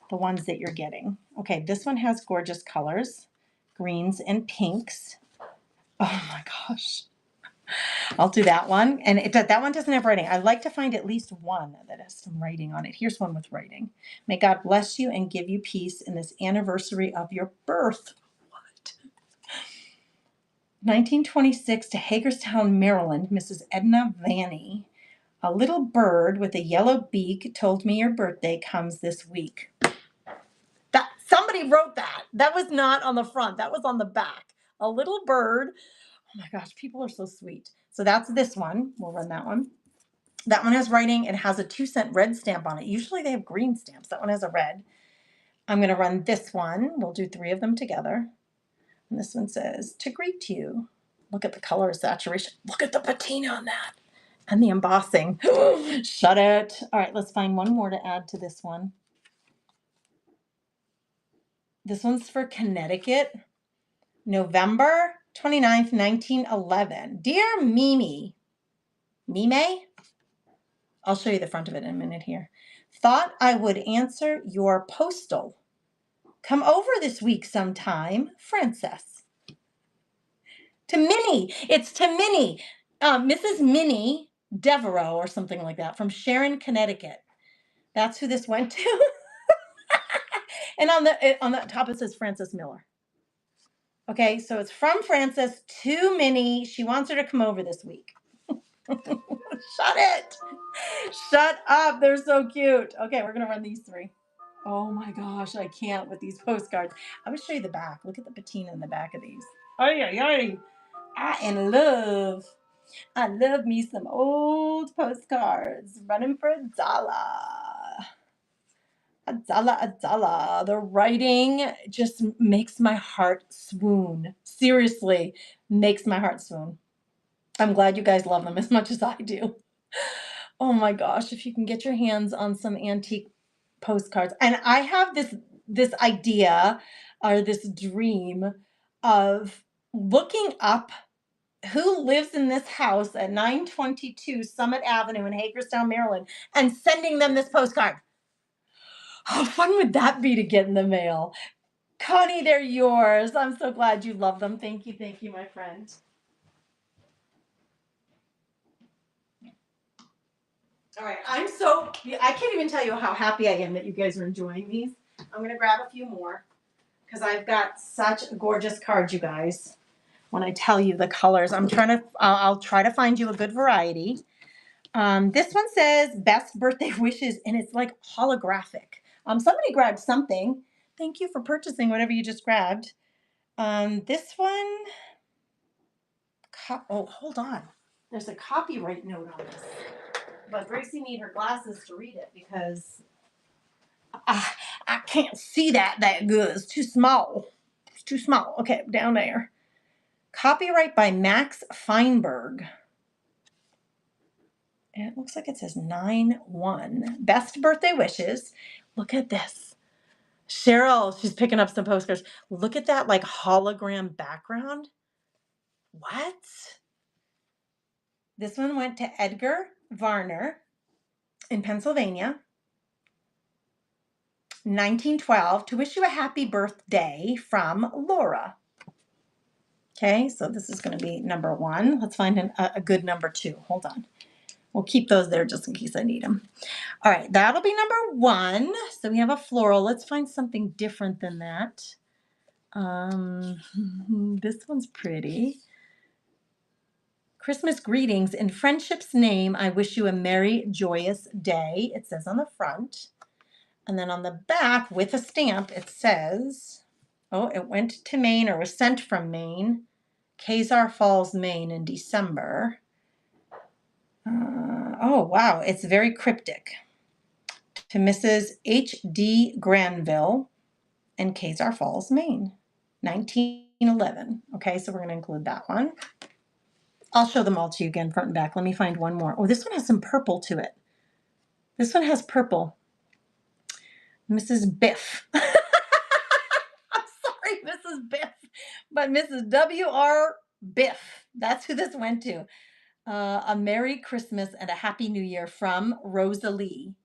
Speaker 1: the ones that you're getting. Okay, this one has gorgeous colors, greens and pinks. Oh my gosh. I'll do that one. And that one doesn't have writing. I like to find at least one that has some writing on it. Here's one with writing. May God bless you and give you peace in this anniversary of your birth. 1926 to Hagerstown, Maryland, Mrs. Edna Vanny. A little bird with a yellow beak told me your birthday comes this week. Somebody somebody wrote that. That was not on the front. That was on the back. A little bird. Oh my gosh, people are so sweet. So that's this one. We'll run that one. That one has writing. It has a 2-cent red stamp on it. Usually they have green stamps. That one has a red. I'm going to run this one. We'll do 3 of them together. And this one says, to greet you. Look at the color saturation. Look at the patina on that. And the embossing. Shut it. All right, let's find one more to add to this one. This one's for Connecticut. November 29th, 1911. Dear Mimi. Mime? I'll show you the front of it in a minute here. Thought I would answer your postal. Come over this week sometime, Frances. To Minnie. It's to Minnie. Mrs. Minnie Devereaux or something like that from Sharon, Connecticut. That's who this went to. And on the top it says Frances Miller. Okay, so it's from Frances to Minnie. She wants her to come over this week. Shut it. Shut up. They're so cute. Okay, we're going to run these 3. Oh my gosh, I can't with these postcards. I will show you the back. Look at the patina in the back of these. Ay, ay, ay. I in love. I love me some old postcards. Running for $1. $1. The writing just makes my heart swoon. Seriously, makes my heart swoon. I'm glad you guys love them as much as I do. Oh my gosh, if you can get your hands on some antique postcards. And I have this idea or this dream of looking up who lives in this house at 922 Summit Avenue in Hagerstown, Maryland, and sending them this postcard. How fun would that be to get in the mail? Connie, they're yours. I'm so glad you love them. Thank you, my friend. All right, I can't even tell you how happy I am that you guys are enjoying these. I'm going to grab a few more because I've got such gorgeous cards, you guys. When I tell you the colors, I'll try to find you a good variety. This one says best birthday wishes, and it's like holographic. Somebody grabbed something. Thank you for purchasing whatever you just grabbed. This one, oh, hold on. There's a copyright note on this. But Gracie needs her glasses to read it because I can't see that good. It's too small. It's too small. Okay, down there. Copyright by Max Feinberg. And it looks like it says 9/1. Best birthday wishes. Look at this. Cheryl, she's picking up some postcards. Look at that like hologram background. What? This one went to Edgar Varner in Pennsylvania. 1912, to wish you a happy birthday from Laura. Okay, so this is going to be number 1. Let's find a good number 2. Hold on. We'll keep those there just in case I need them. All right, that'll be number 1. So we have a floral. Let's find something different than that. This one's pretty. Christmas greetings. In friendship's name, I wish you a merry, joyous day. It says on the front. And then on the back, with a stamp, it says, oh, it went to Maine or was sent from Maine, Kezar Falls, Maine in December. Oh, wow, it's very cryptic. To Mrs. H.D. Granville in Kezar Falls, Maine, 1911. Okay, so we're going to include that one. I'll show them all to you again, front and back. Let me find one more. Oh, this one has some purple to it. This one has purple. Mrs. Biff. I'm sorry, Mrs. Biff, but Mrs. W.R. Biff. That's who this went to. A Merry Christmas and a Happy New Year from Rosalie.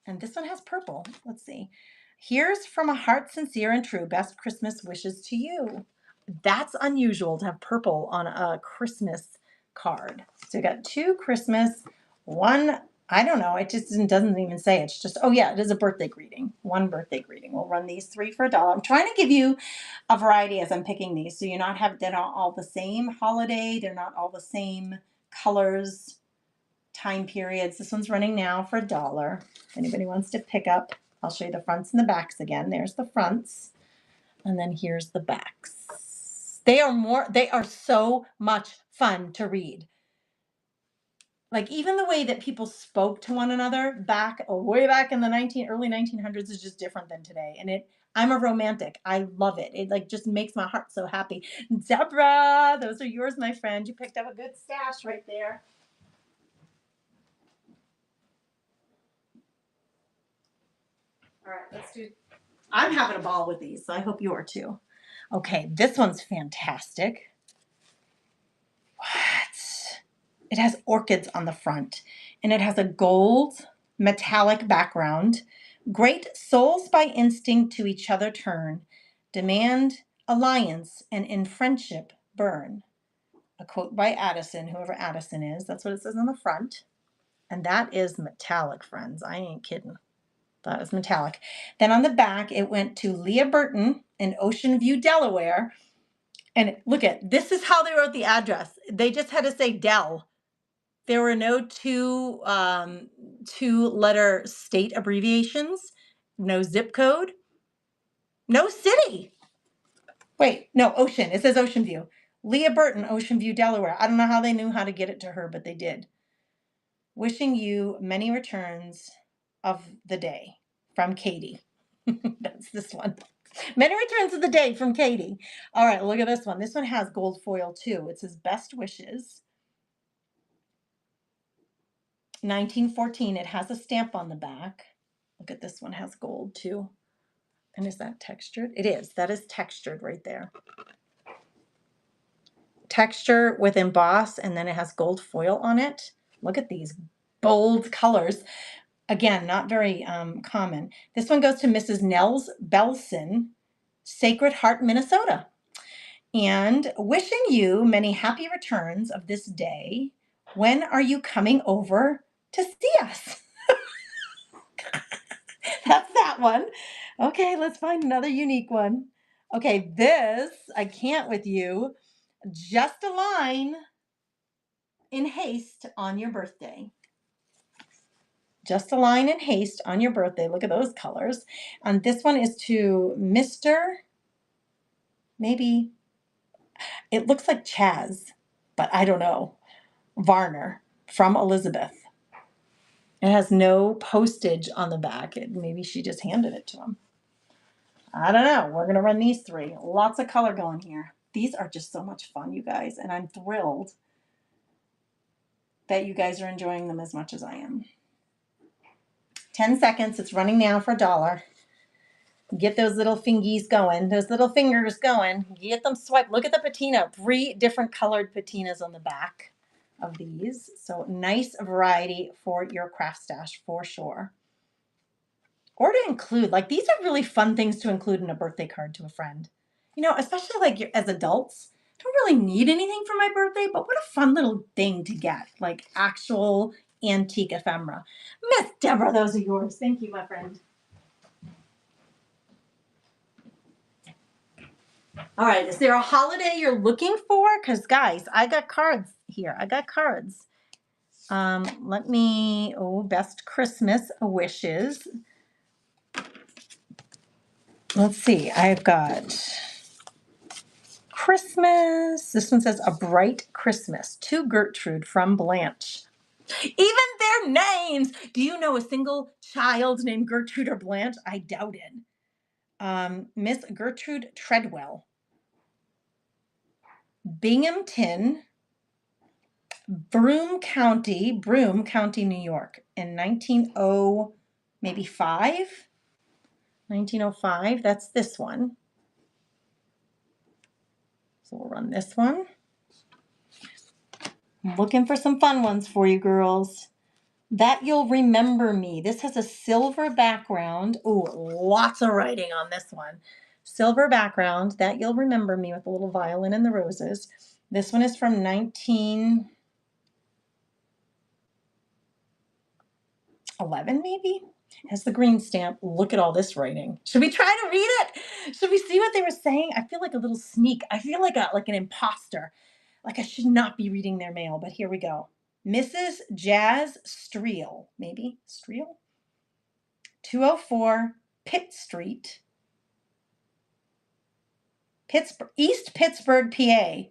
Speaker 1: And this one has purple. Let's see. Here's from a heart sincere and true. Best Christmas wishes to you. That's unusual to have purple on a Christmas card. So you got 2 Christmas, 1, I don't know, it just doesn't even say. It's just, oh yeah, it is a birthday greeting. 1 birthday greeting. We'll run these 3 for $1. I'm trying to give you a variety as I'm picking these. So they're not all the same holiday. They're not all the same colors, time periods. This one's running now for $1. If anybody wants to pick up I'll show you the fronts and the backs again. There's the fronts, and then here's the backs. They are so much fun to read. Like even the way that people spoke to one another way back in the early 1900s is just different than today. And I'm a romantic. I love it. It like just makes my heart so happy. Deborah, those are yours, my friend. You picked up a good stash right there. All right, I'm having a ball with these, so I hope you are too. Okay, this one's fantastic. What? It has orchids on the front, and it has a gold metallic background. Great souls by instinct to each other turn, demand alliance, and in friendship burn. A quote by Addison, whoever Addison is. That's what it says on the front. And that is metallic, friends. I ain't kidding. That is metallic. Then on the back, it went to Leah Burton in Ocean View, Delaware. And look at, this is how they wrote the address. They just had to say Del. There were no two-letter state abbreviations, no zip code, no city. Wait, no, Ocean. It says Ocean View. Leah Burton, Ocean View, Delaware. I don't know how they knew how to get it to her, but they did. Wishing you many returns of the day from Katie. That's this one. Many returns of the day from Katie. All right, look at this one. This one has gold foil too. It says best wishes. 1914. It has a stamp on the back. Look at this one, has gold too. And is that textured? It is. That is textured right there. Texture with emboss, and then it has gold foil on it. Look at these bold colors. Again, not very common. This one goes to Mrs. Nels Belson, Sacred Heart, Minnesota. And wishing you many happy returns of this day. When are you coming over to see us? That's that one. Okay, let's find another unique one. Okay, this, I can't with you. Just a line in haste on your birthday. Just a line in haste on your birthday. Look at those colors. And this one is to Mr. Maybe, it looks like Chaz, but I don't know. Varner from Elizabeth. It has no postage on the back. Maybe she just handed it to him. I don't know. We're going to run these three. Lots of color going here. These are just so much fun, you guys, and I'm thrilled that you guys are enjoying them as much as I am. 10 seconds. It's running now for $1. Get those little fingies going, those little fingers going. Get them swiped. Look at the patina. 3 different colored patinas on the back of these. So nice variety for your craft stash for sure. Or to include, like these are really fun things to include in a birthday card to a friend. You know, especially like as adults, don't really need anything for my birthday, but what a fun little thing to get, like actual antique ephemera. Miss Deborah, those are yours. Thank you, my friend. All right, is there a holiday you're looking for? Because guys, I got cards here. I got cards. Best Christmas wishes. Let's see, I've got Christmas. This one says A Bright Christmas to Gertrude from Blanche. Even their names. Do you know a single child named Gertrude or Blanche? I doubt it. Miss Gertrude Treadwell. Binghamton, Broome County, New York in 1905. That's this one. So we'll run this one. I'm looking for some fun ones for you girls. That You'll Remember Me. This has a silver background. Oh, lots of writing on this one. Silver background. That You'll Remember Me with a little violin and the roses. This one is from 1911, maybe? Has the green stamp. Look at all this writing. Should we try to read it? Should we see what they were saying? I feel like a little sneak. I feel like an imposter. Like I should not be reading their mail, but here we go. Mrs. Jazz Streel, maybe Streel? 204 Pitt Street, Pittsburgh, East Pittsburgh, PA.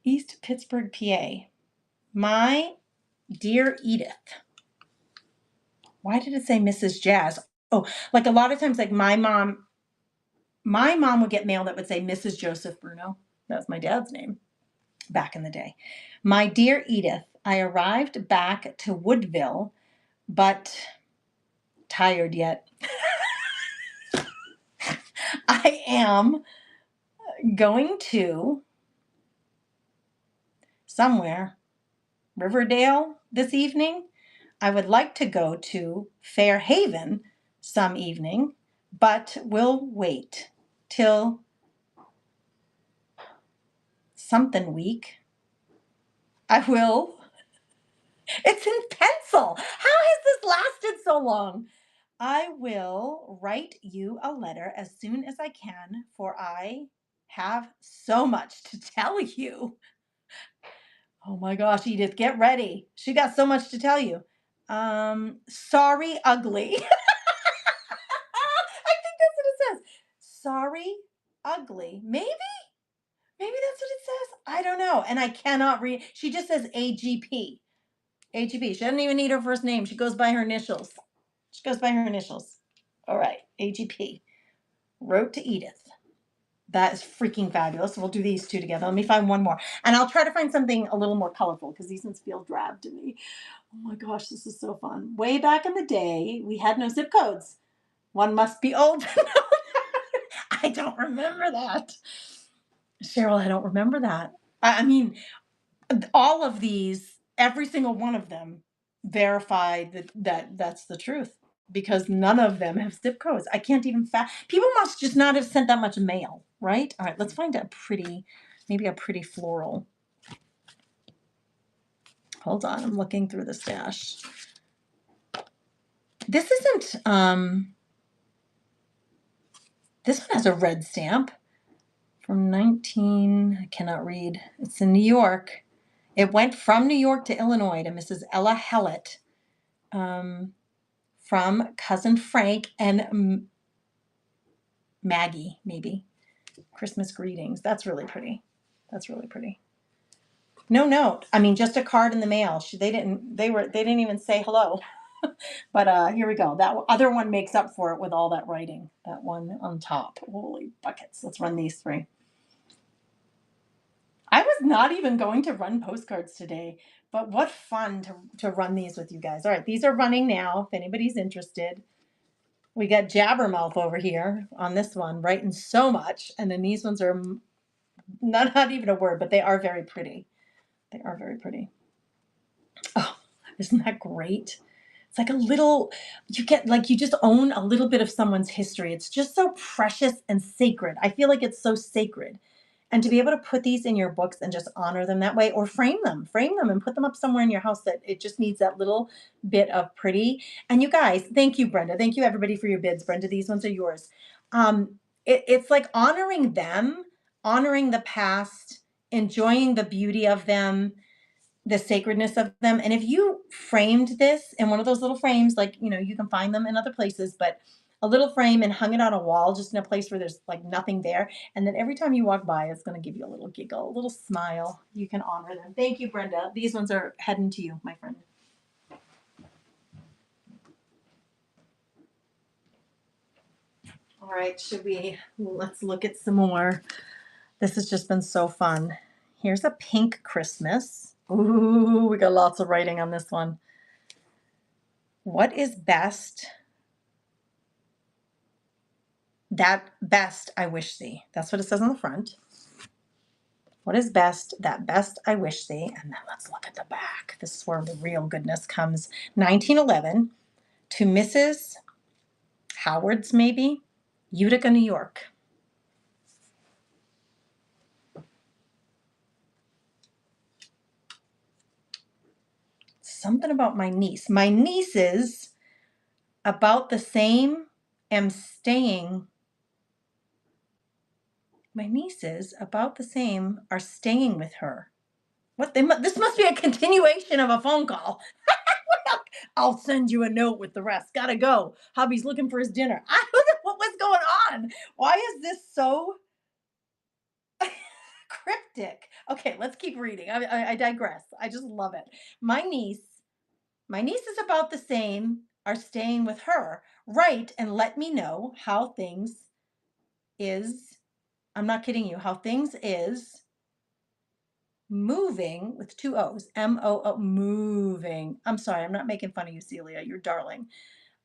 Speaker 1: East Pittsburgh, PA. My dear Edith. Why did it say Mrs. Jazz? Oh, like a lot of times, like my mom would get mail that would say Mrs. Joseph Bruno. That's my dad's name back in the day. My dear Edith, I arrived back to Woodville, but tired yet. I am going to somewhere, Riverdale this evening. I would like to go to Fairhaven some evening, but will wait till something week. I will. It's in pencil. How has this lasted so long? I will write you a letter as soon as I can, for I have so much to tell you. Oh my gosh, Edith, get ready. She got so much to tell you. Sorry, ugly. I think that's what it says. Sorry, ugly. Maybe that's what it says. I don't know. And I cannot read. She just says AGP. AGP. She doesn't even need her first name. She goes by her initials. All right. AGP. Wrote to Edith. That is freaking fabulous. We'll do these two together. Let me find one more. And I'll try to find something a little more colorful because these ones feel drab to me. Oh my gosh, this is so fun. Way back in the day, we had no zip codes. One must be old. I don't remember that. Cheryl, I don't remember that. I mean, all of these, every single one of them verify that that's the truth because none of them have zip codes. I can't even people must just not have sent that much mail, right? All right, let's find maybe a pretty floral. Hold on, I'm looking through the stash. This isn't, this one has a red stamp from I cannot read. It's in New York. It went from New York to Illinois to Mrs. Ella Hellett, from cousin Frank and Maggie, maybe. Christmas greetings. That's really pretty. No note. I mean, just a card in the mail. They didn't even say hello. But here we go. That other one makes up for it with all that writing. That one on top. Holy buckets. Let's run these three. I was not even going to run postcards today, but what fun to run these with you guys. All right, these are running now if anybody's interested. We got Jabbermouth over here on this one, writing so much. And then these ones are not even a word, but they are very pretty. Oh, isn't that great? It's like you just own a little bit of someone's history. It's just so precious and sacred. I feel like it's so sacred. And to be able to put these in your books and just honor them that way, or frame them and put them up somewhere in your house that it just needs that little bit of pretty. And you guys, thank you, Brenda. Thank you, everybody, for your bids. Brenda, these ones are yours. It's like honoring them, honoring the past, enjoying the beauty of them, the sacredness of them. And if you framed this in one of those little frames, like, you can find them in other places, but a little frame and hung it on a wall, just in a place where there's like nothing there. And then every time you walk by, it's going to give you a little giggle, a little smile. You can honor them. Thank you, Brenda. These ones are heading to you, my friend. All right, let's look at some more. This has just been so fun. Here's a pink Christmas. Ooh, we got lots of writing on this one. What is best? That best I wish thee. That's what it says on the front. What is best? That best I wish thee. And then let's look at the back. This is where the real goodness comes. 1911 to Mrs. Howard's, maybe, Utica, New York. Something about my niece. My nieces, about the same, am staying. My nieces, about the same, are staying with her. What? This must be a continuation of a phone call. I'll send you a note with the rest. Gotta go. Hubby's looking for his dinner. I don't know what was going on. Why is this so cryptic? Okay, let's keep reading. I digress. I just love it. My niece, my nieces about the same are staying with her. Write and let me know how things is. I'm not kidding you. How things is moving with two O's. MOO moving. I'm sorry. I'm not making fun of you, Celia. You're darling.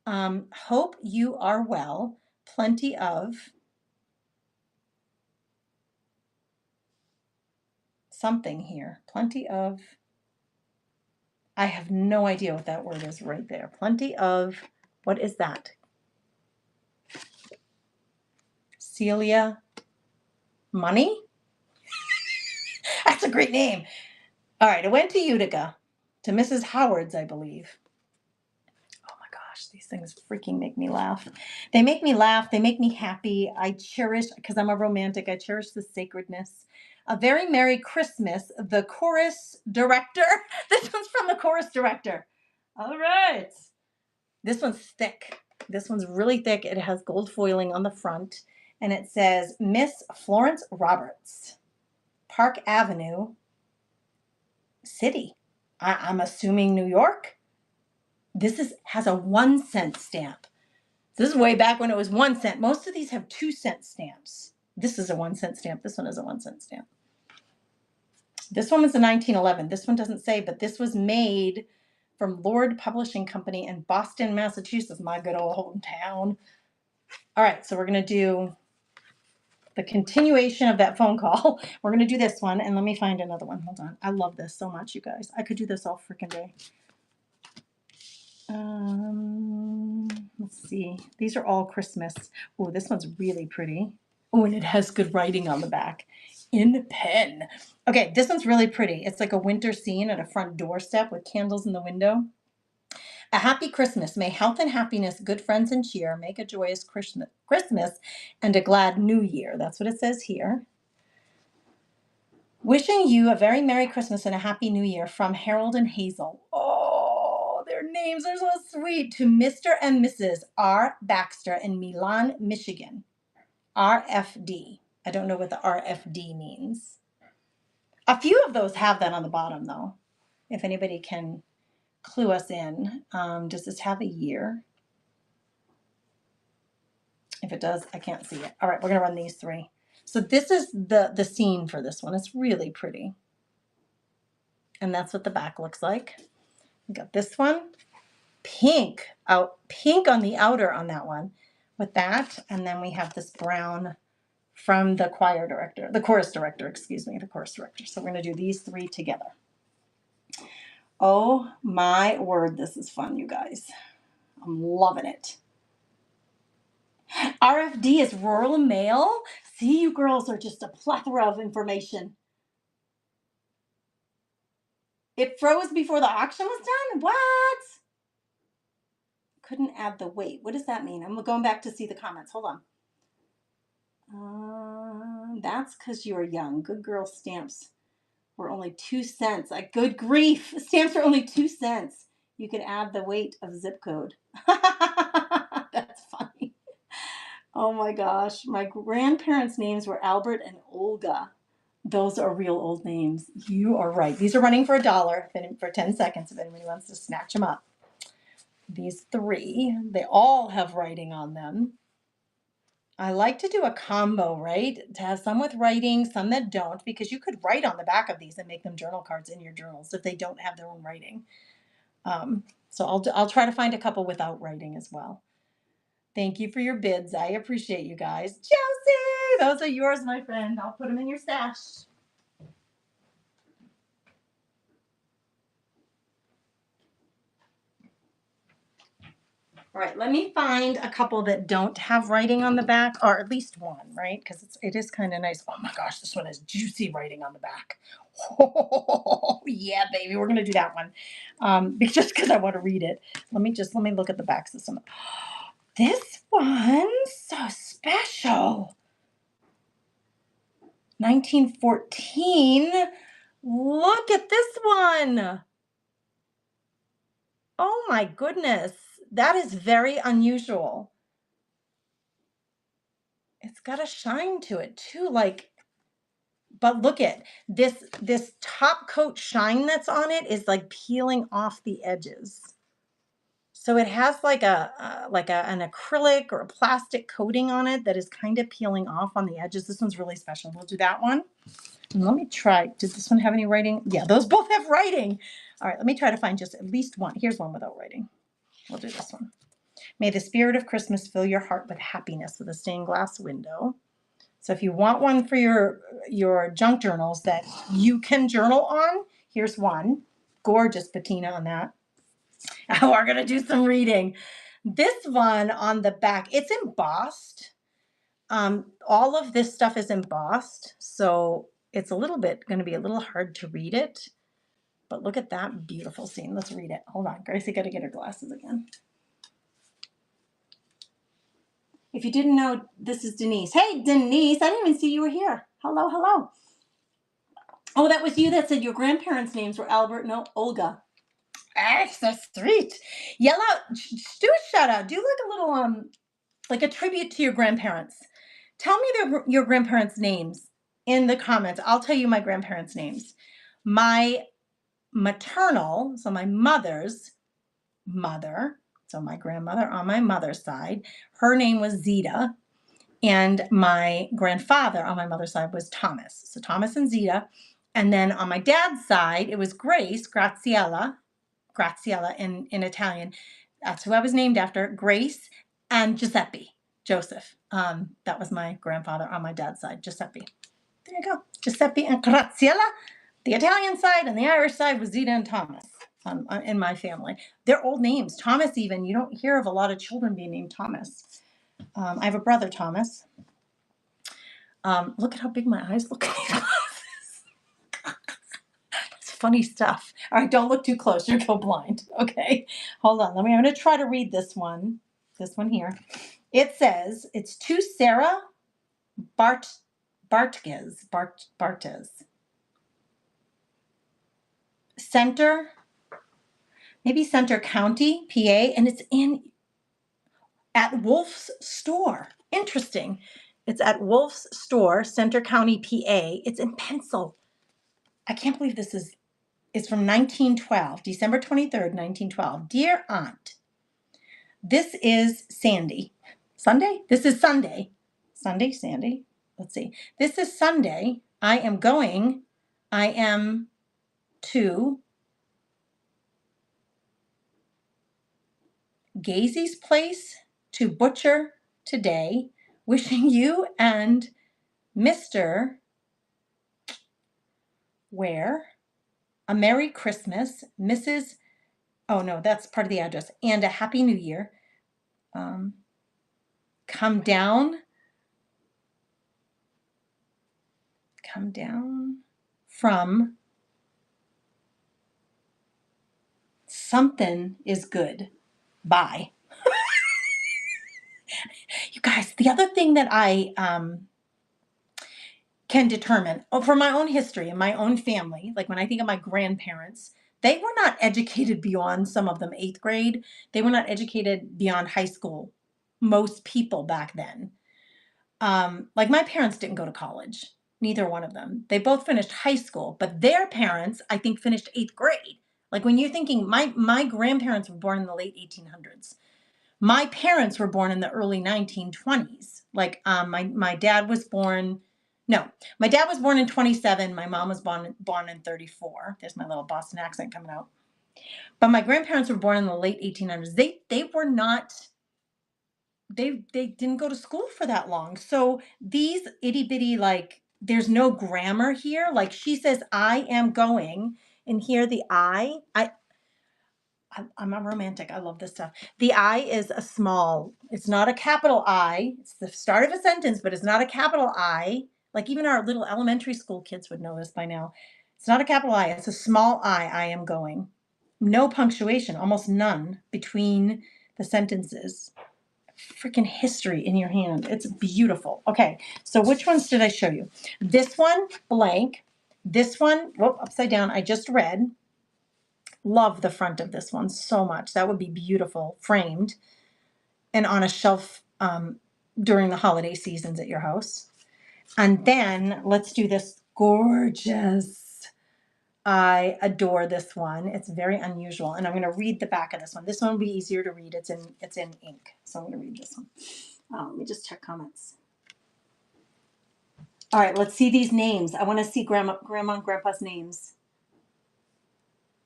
Speaker 1: Hope you are well. Plenty of something here. Plenty of. I have no idea what that word is right there. Plenty of. What is that? Celia Money? That's a great name. All right. I went to Utica, to Mrs. Howard's, I believe. Oh my gosh, these things freaking make me laugh. They make me laugh. They make me happy. I cherish, because I'm a romantic, I cherish the sacredness. A very Merry Christmas, the chorus director. This one's from the chorus director. All right. This one's thick. This one's really thick. It has gold foiling on the front. And it says, Miss Florence Roberts, Park Avenue, City. I'm assuming New York. This has a 1 cent stamp. This is way back when it was 1 cent. Most of these have 2 cent stamps. This is a 1 cent stamp. This one is a 1 cent stamp. This one was a 1911. This one doesn't say, but this was made from Lord Publishing Company in Boston, Massachusetts, my good old hometown. All right, so we're going to do the continuation of that phone call. We're going to do this one, and let me find another one. Hold on. I love this so much, you guys. I could do this all freaking day. Let's see. These are all Christmas. Oh, this one's really pretty. Oh, and it has good writing on the back in pen. Okay, this one's really pretty. It's like a winter scene at a front doorstep with candles in the window. A happy Christmas. May health and happiness, good friends and cheer make a joyous Christmas and a glad new year. That's what it says here. Wishing you a very Merry Christmas and a Happy New Year from Harold and Hazel. Oh, their names are so sweet. To Mr. and Mrs. R. Baxter in Milan, Michigan. RFD. I don't know what the RFD means. A few of those have that on the bottom, though, if anybody can clue us in. Does this have a year? If it does, I can't see it. All right, we're going to run these three. So this is the scene for this one. It's really pretty. And that's what the back looks like. We got this one. Pink on the outer on that one with that. And then we have this brown from the chorus director. So we're going to do these three together. Oh my word, this is fun, you guys. I'm loving it. RFD is Rural Mail. See, you girls are just a plethora of information. It froze before the auction was done? What? Couldn't add the weight. What does that mean? I'm going back to see the comments. Hold on. That's because you were young. Good girl stamps were only 2 cents. Good grief. Stamps are only 2 cents. You could add the weight of zip code. That's funny. Oh my gosh. My grandparents' names were Albert and Olga. Those are real old names. You are right. These are running for $1 for 10 seconds if anybody wants to snatch them up. These three, they all have writing on them. I like to do a combo, right? To have some with writing, some that don't, because you could write on the back of these and make them journal cards in your journals if they don't have their own writing. So I'll try to find a couple without writing as well. Thank you for your bids. I appreciate you guys. Chelsea, those are yours, my friend. I'll put them in your stash. All right, let me find a couple that don't have writing on the back, or at least one, right? Because it is kind of nice. Oh my gosh, this one has juicy writing on the back. Oh, yeah, baby, we're gonna do that one. Just because I want to read it. Let me look at the back system. This one's so special. 1914. Look at this one. Oh my goodness. That is very unusual. It's got a shine to it too, like, but look at this top coat shine that's on it is like peeling off the edges. So it has like an acrylic or a plastic coating on it that is kind of peeling off on the edges. This one's really special. We'll do that one. And let me try. Did this one have any writing? Yeah, those both have writing. All right, let me try to find just at least one. Here's one without writing. We'll do this one. May the spirit of Christmas fill your heart with happiness, with a stained glass window. So if you want one for your junk journals that you can journal on, here's one. Gorgeous patina on that. Oh, we're going to do some reading. This one on the back, it's embossed. All of this stuff is embossed, so it's a little bit going to be a little hard to read it. But look at that beautiful scene. Let's read it. Hold on, Gracie got to get her glasses again. If you didn't know, this is Denise. Hey, Denise, I didn't even see you were here. Hello, hello. Oh, that was you that said your grandparents' names were Albert, no, Olga. Ah, so sweet. Yell out, do a shout out. Do like a little, like a tribute to your grandparents. Tell me your grandparents' names in the comments. I'll tell you my grandparents' names. My maternal, so my mother's mother, so my grandmother on my mother's side, her name was Zita. And my grandfather on my mother's side was Thomas. So Thomas and Zita. And then on my dad's side, it was Grace, Graziella in Italian. That's who I was named after, Grace, and Giuseppe, Joseph. That was my grandfather on my dad's side, Giuseppe. There you go. Giuseppe and Graziella. The Italian side and the Irish side was Zita and Thomas in my family. They're old names. Thomas even, you don't hear of a lot of children being named Thomas. I have a brother, Thomas. Look at how big my eyes look. It's funny stuff. All right, don't look too close. You'll go blind. Okay, hold on. I'm going to try to read this one. This one here. It says, it's to Sarah Bartges. Center, maybe Center County, PA, and it's at Wolf's store. Interesting. It's at Wolf's store, Center County, PA. It's in pencil. I can't believe this is, it's from 1912, December 23rd, 1912. Dear Aunt, this is Sandy. Sunday? This is Sunday. Sunday, Sandy. Let's see. This is Sunday. I am to Gazy's place to butcher today. Wishing you and Mr. Ware a Merry Christmas, Mrs. Oh no, that's part of the address, and a Happy New Year. Come down from something is good. Bye. You guys, the other thing that I can determine from my own history and my own family, like when I think of my grandparents, they were not educated beyond, some of them 8th grade. They were not educated beyond high school. Most people back then. Like my parents didn't go to college. Neither one of them. They both finished high school, but their parents, I think, finished 8th grade. Like when you're thinking, my grandparents were born in the late 1800s. My parents were born in the early 1920s. Like my dad was born, no, my dad was born in 27. My mom was born in 34. There's my little Boston accent coming out. But my grandparents were born in the late 1800s. They were not, they didn't go to school for that long. So these itty bitty, like, there's no grammar here. Like she says, I am going, and here the I'm a romantic. I love this stuff. The I is a small, it's not a capital I. It's the start of a sentence, but it's not a capital I. Like even our little elementary school kids would know this by now. It's not a capital I. It's a small I am going. No punctuation, almost none between the sentences. Freaking history in your hand. It's beautiful. Okay, so which ones did I show you? This one, blank. This one, whoop, upside down, I just read. Love the front of this one so much. That would be beautiful, framed and on a shelf during the holiday seasons at your house. And then let's do this gorgeous. I adore this one. It's very unusual. And I'm going to read the back of this one. This one will be easier to read. It's in ink. So I'm going to read this one. Let me just check comments. All right, let's see these names. I want to see grandma and grandpa's names.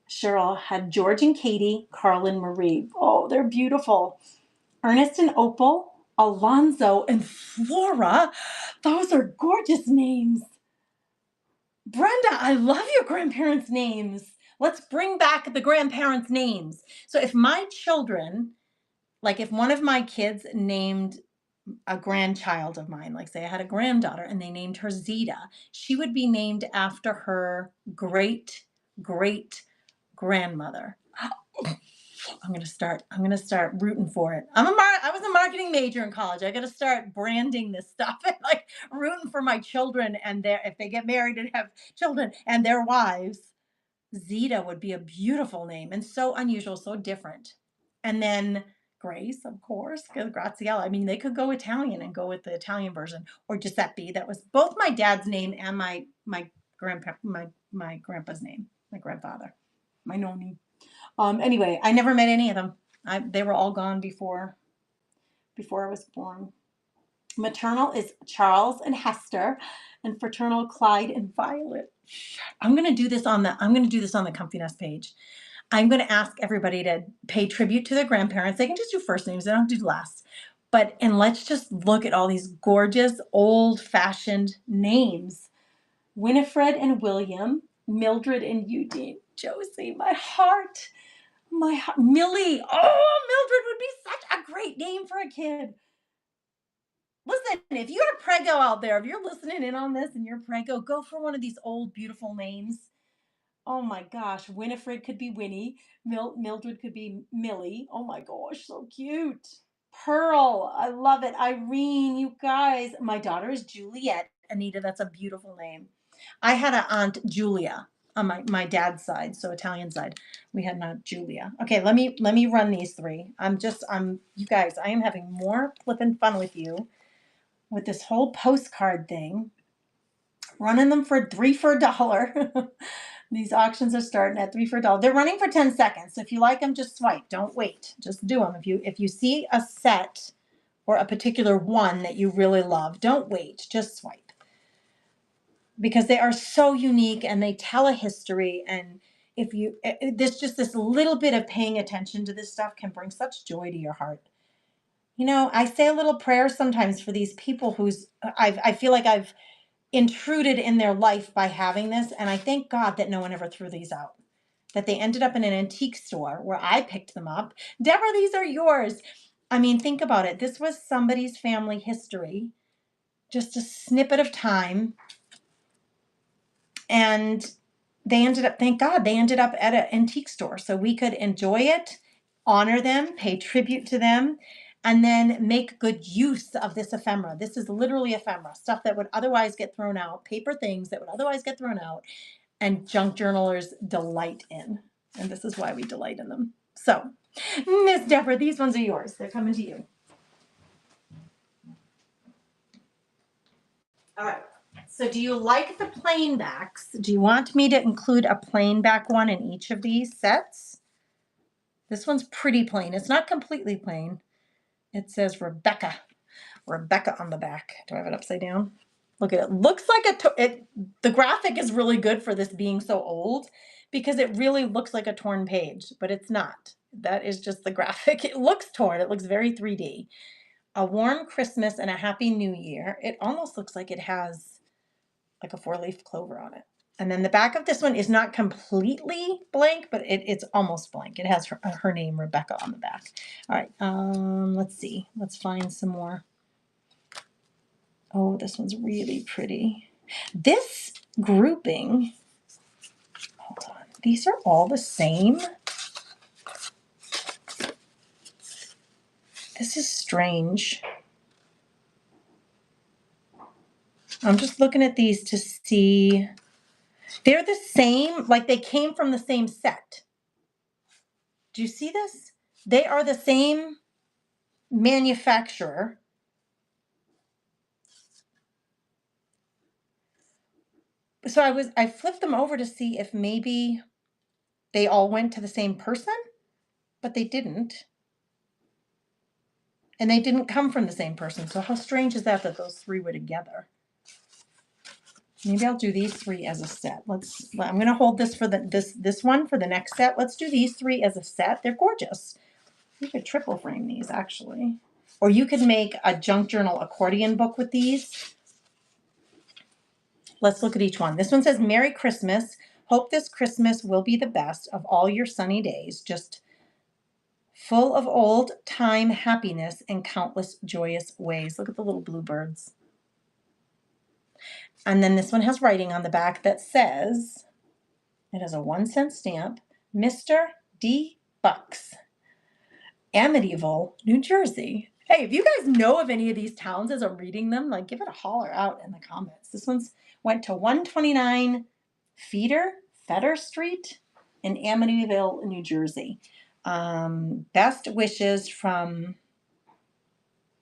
Speaker 1: Cheryl had George and Katie, Carl and Marie. Oh, they're beautiful. Ernest and Opal, Alonzo and Flora. Those are gorgeous names. Brenda, I love your grandparents' names. Let's bring back the grandparents' names. So if my children, like if one of my kids named a grandchild of mine, like say I had a granddaughter and they named her Zeta, she would be named after her great great grandmother. I'm gonna start rooting for it. I was a marketing major in college. I gotta start branding this stuff and like rooting for my children and if they get married and have children and their wives. Zeta would be a beautiful name and so unusual, so different. And then Grace, of course, because Graziella. I mean, they could go Italian and go with the Italian version, or Giuseppe. That was both my dad's name and my grandpa's name, my grandfather, my nonni. Anyway, I never met any of them. They were all gone before I was born. Maternal is Charles and Hester, and fraternal Clyde and Violet. I'm gonna do this on the Comfy Nest page. I'm gonna ask everybody to pay tribute to their grandparents. They can just do first names, they don't do last. And let's just look at all these gorgeous old-fashioned names. Winifred and William, Mildred and Eugene. Josie, my heart. Millie. Oh, Mildred would be such a great name for a kid. Listen, if you're prego out there, if you're listening in on this and you're prego, go for one of these old, beautiful names. Oh my gosh, Winifred could be Winnie. Mildred could be Millie. Oh my gosh, so cute. Pearl, I love it. Irene, you guys. My daughter is Juliet. Anita, that's a beautiful name. I had an aunt Julia on my dad's side, so Italian side. We had an aunt Julia. Okay, let me run these three. You guys, I am having more flippin' fun with you with this whole postcard thing. Running them for $3 for $1. These auctions are starting at $3 for $1. They're running for 10 seconds. So if you like them, just swipe. Don't wait. Just do them. If you see a set or a particular one that you really love, don't wait. Just swipe. Because they are so unique and they tell a history. And there's just this little bit of paying attention to this stuff can bring such joy to your heart. You know, I say a little prayer sometimes for these people I feel like I've intruded in their life by having this, and I thank God that no one ever threw these out, that they ended up in an antique store where I picked them up. Deborah, these are yours. I mean, think about it. This was somebody's family history, just a snippet of time, and thank God, they ended up at an antique store so we could enjoy it, honor them, pay tribute to them, and then make good use of this ephemera. This is literally ephemera, stuff that would otherwise get thrown out, paper things that would otherwise get thrown out, and junk journalers delight in. And this is why we delight in them. So, Miss Deborah, these ones are yours. They're coming to you. All right. So do you like the plain backs? Do you want me to include a plain back one in each of these sets? This one's pretty plain. It's not completely plain. It says Rebecca on the back. Do I have it upside down? Look at it. Looks like the graphic is really good for this being so old because it really looks like a torn page, but it's not. That is just the graphic. It looks torn. It looks very 3D. A warm Christmas and a happy new year. It almost looks like it has like a 4-leaf clover on it. And then the back of this one is not completely blank, but it's almost blank. It has her name, Rebecca, on the back. All right, let's see. Let's find some more. Oh, this one's really pretty. This grouping, hold on, these are all the same. This is strange. I'm just looking at these to see. They're the same, like they came from the same set. Do you see this? They are the same manufacturer. So I flipped them over to see if maybe they all went to the same person, but they didn't. And they didn't come from the same person. So how strange is that those three were together? Maybe I'll do these three as a set. I'm going to hold this for this one for the next set. Let's do these three as a set. They're gorgeous. You could triple frame these actually. Or you could make a junk journal accordion book with these. Let's look at each one. This one says, Merry Christmas. Hope this Christmas will be the best of all your sunny days. Just full of old time happiness and countless joyous ways. Look at the little bluebirds. And then this one has writing on the back that says, it has a 1-cent stamp, Mr. D. Bucks, Amityville, New Jersey. Hey, if you guys know of any of these towns as I'm reading them, like give it a holler out in the comments. This one's went to 129 Fetter Street in Amityville, New Jersey. Best wishes from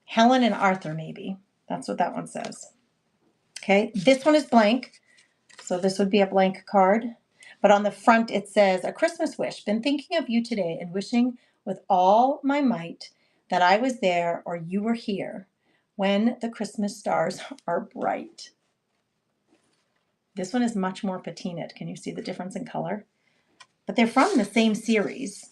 Speaker 1: Helen and Arthur, maybe. That's what that one says. Okay, this one is blank. So this would be a blank card. But on the front it says, a Christmas wish. Been thinking of you today and wishing with all my might that I was there or you were here when the Christmas stars are bright. This one is much more patinaed. Can you see the difference in color? But they're from the same series.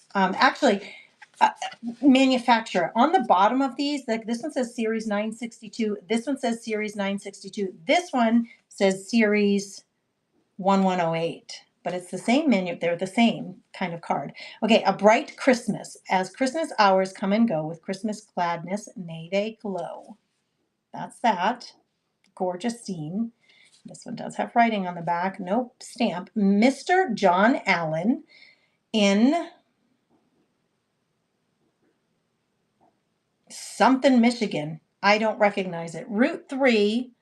Speaker 1: Manufacturer. On the bottom of these, like this one says Series 962. This one says Series 962. This one says Series 1108. But it's the same menu. They're the same kind of card. Okay, a bright Christmas. As Christmas hours come and go with Christmas gladness, may they glow. That's that. Gorgeous scene. This one does have writing on the back. Nope, stamp. Mr. John Allen in something, Michigan. I don't recognize it. Route 3,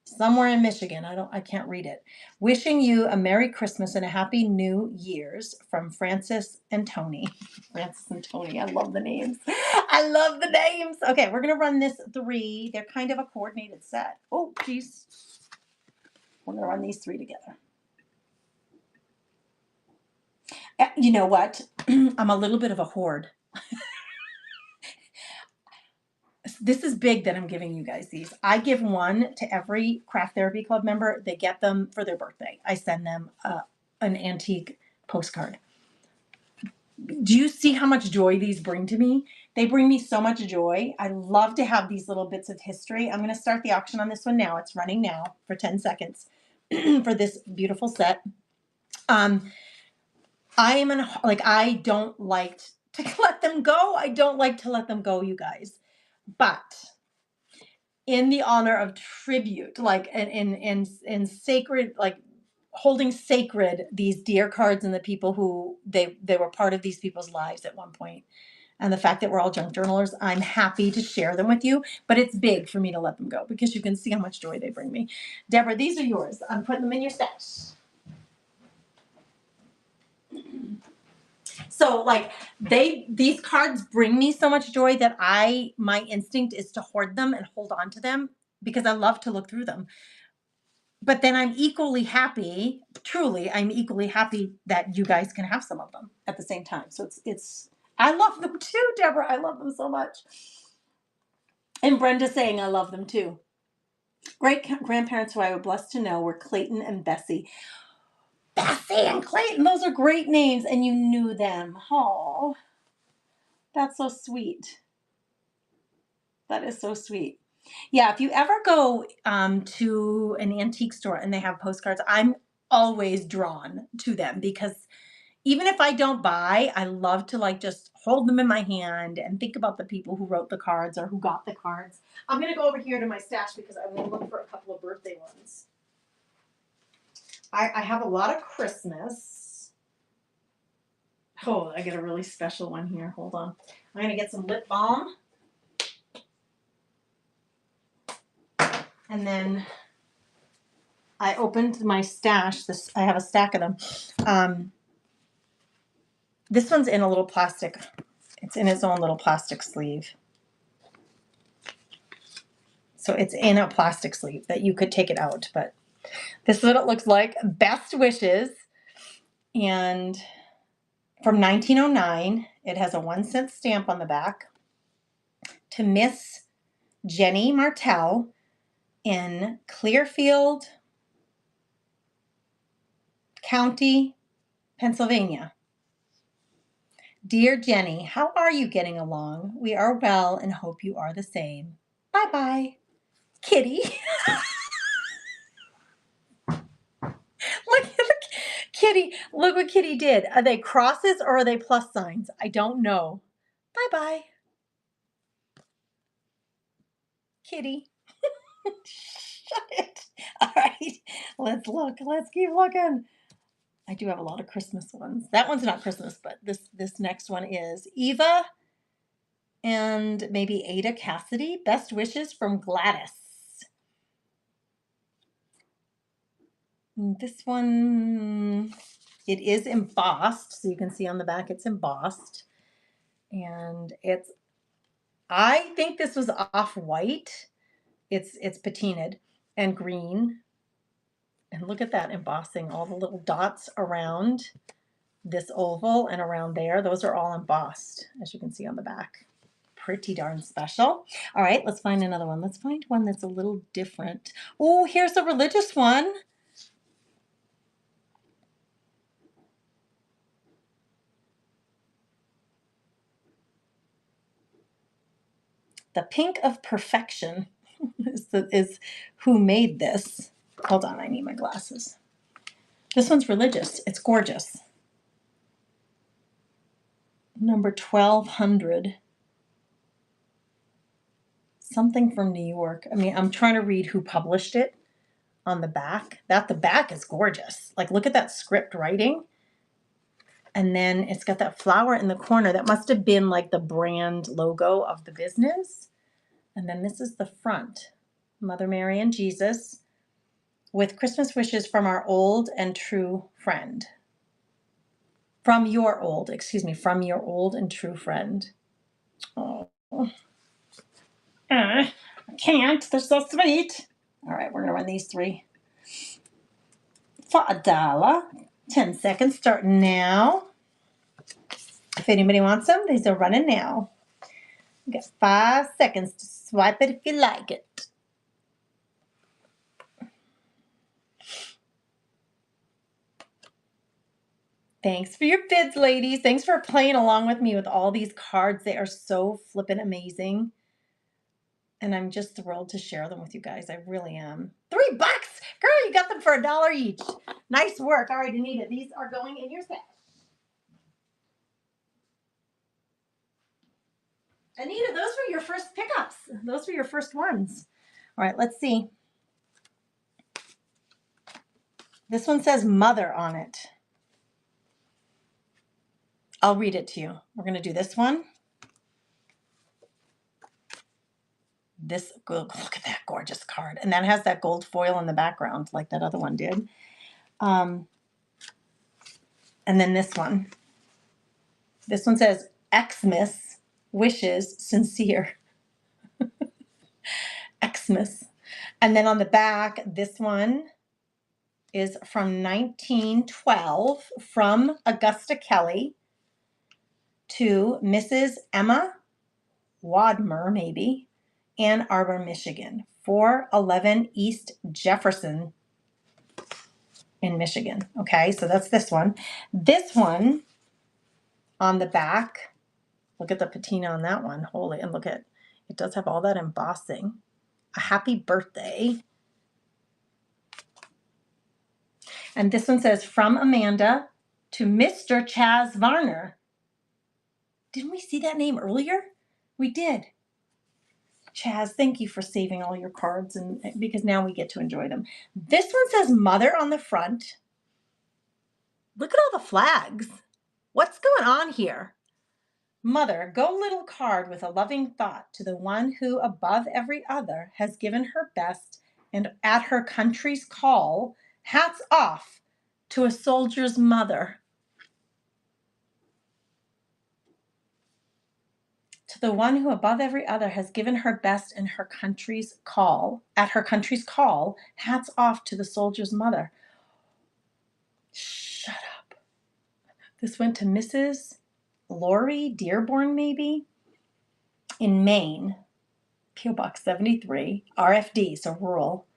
Speaker 1: somewhere in Michigan. I can't read it. Wishing you a Merry Christmas and a Happy New Year's from Francis and Tony. Francis and Tony. I love the names. I love the names. Okay, we're going to run this 3. They're kind of a coordinated set. Oh, geez. We're going to run these 3 together. You know what? I'm a little bit of a hoard. This is big that I'm giving you guys these. I give one to every Craft Therapy Club member. They get them for their birthday. I send them an antique postcard. Do you see how much joy these bring to me? They bring me so much joy. I love to have these little bits of history. I'm going to start the auction on this one now. It's running now for 10 seconds for this beautiful set. I don't like to let them go. I don't like to let them go, you guys. But in the honor of tribute, like in sacred, like holding sacred these dear cards and the people who they were part of these people's lives at one point, and the fact that we're all junk journalers, I'm happy to share them with you. But it's big for me to let them go because you can see how much joy they bring me. Deborah, these are yours. I'm putting them in your stash. So like these cards bring me so much joy that my instinct is to hoard them and hold on to them because I love to look through them. But then I'm equally happy, truly, I'm equally happy that you guys can have some of them at the same time. So I love them too, Deborah. I love them so much. And Brenda saying I love them too. Great grandparents who I was blessed to know were Clayton and Bessie. Bessie and Clayton, those are great names, and you knew them. Oh, that's so sweet. That is so sweet. Yeah, if you ever go to an antique store and they have postcards, I'm always drawn to them because even if I don't buy, I love to like just hold them in my hand and think about the people who wrote the cards or who got the cards. I'm going to go over here to my stash because I'm going to look for a couple of birthday ones. I have a lot of Christmas. Oh, I get a really special one here. Hold on. I'm going to get some lip balm. And then I opened my stash. I have a stack of them. This one's in a little plastic. It's in its own little plastic sleeve. So it's in a plastic sleeve that you could take it out, but this is what it looks like. Best wishes. And from 1909, it has a 1-cent stamp on the back to Miss Jenny Martell in Clearfield County, Pennsylvania. Dear Jenny, how are you getting along? We are well and hope you are the same. Bye-bye. Kitty. Look at the Kitty. Look what Kitty did. Are they crosses or are they plus signs? I don't know. Bye-bye. Kitty. Shut it. All right. Let's look. Let's keep looking. I do have a lot of Christmas ones. That one's not Christmas, but this next one is Eva and maybe Ada Cassidy. Best wishes from Gladys. This one, it is embossed. So you can see on the back it's embossed. And it's, I think this was off-white. It's patinaed and green. And look at that embossing, all the little dots around this oval and around there. Those are all embossed, as you can see on the back. Pretty darn special. All right, let's find another one. Let's find one that's a little different. Oh, here's a religious one. The Pink of Perfection is who made this. Hold on, I need my glasses. This one's religious. It's gorgeous. Number 1200. Something from New York. I mean, I'm trying to read who published it on the back. The back is gorgeous. Like, look at that script writing. And then it's got that flower in the corner. That must have been like the brand logo of the business. And then this is the front. Mother Mary and Jesus with Christmas wishes from our old and true friend. From your old and true friend. Oh, I can't. They're so sweet. All right, we're going to run these three for $1. 10 seconds starting now. If anybody wants them, these are running now. You got 5 seconds to swipe it if you like it. Thanks for your bids, ladies. Thanks for playing along with me with all these cards. They are so flippin' amazing. And I'm just thrilled to share them with you guys. I really am. $3! Girl, you got them for $1 each. Nice work. All right, Anita, these are going in your set. Anita, those were your first pickups. Those were your first ones. All right, let's see. This one says Mother on it. I'll read it to you. We're going to do this one. This, look at that gorgeous card. And that has that gold foil in the background like that other one did. And then this one. This one says Xmas wishes sincere. Xmas. And then on the back, this one is from 1912 from Augusta Kelly to Mrs. Emma Wadmer, maybe, Ann Arbor, Michigan, 411 East Jefferson in Michigan. Okay, so that's this one. This one on the back, look at the patina on that one. Holy, and look at, it does have all that embossing. A happy birthday. And this one says, from Amanda to Mr. Chaz Varner. Didn't we see that name earlier? We did. Chaz, thank you for saving all your cards, and because now we get to enjoy them. This one says Mother on the front. Look at all the flags. What's going on here? Mother, go little card with a loving thought to the one who above every other has given her best, and at her country's call, hats off to a soldier's mother. To the one who above every other has given her best in her country's call, at her country's call, hats off to the soldier's mother. Shut up. This went to Mrs. Lori Dearborn, maybe, in Maine, P.O. Box 73, RFD, so rural.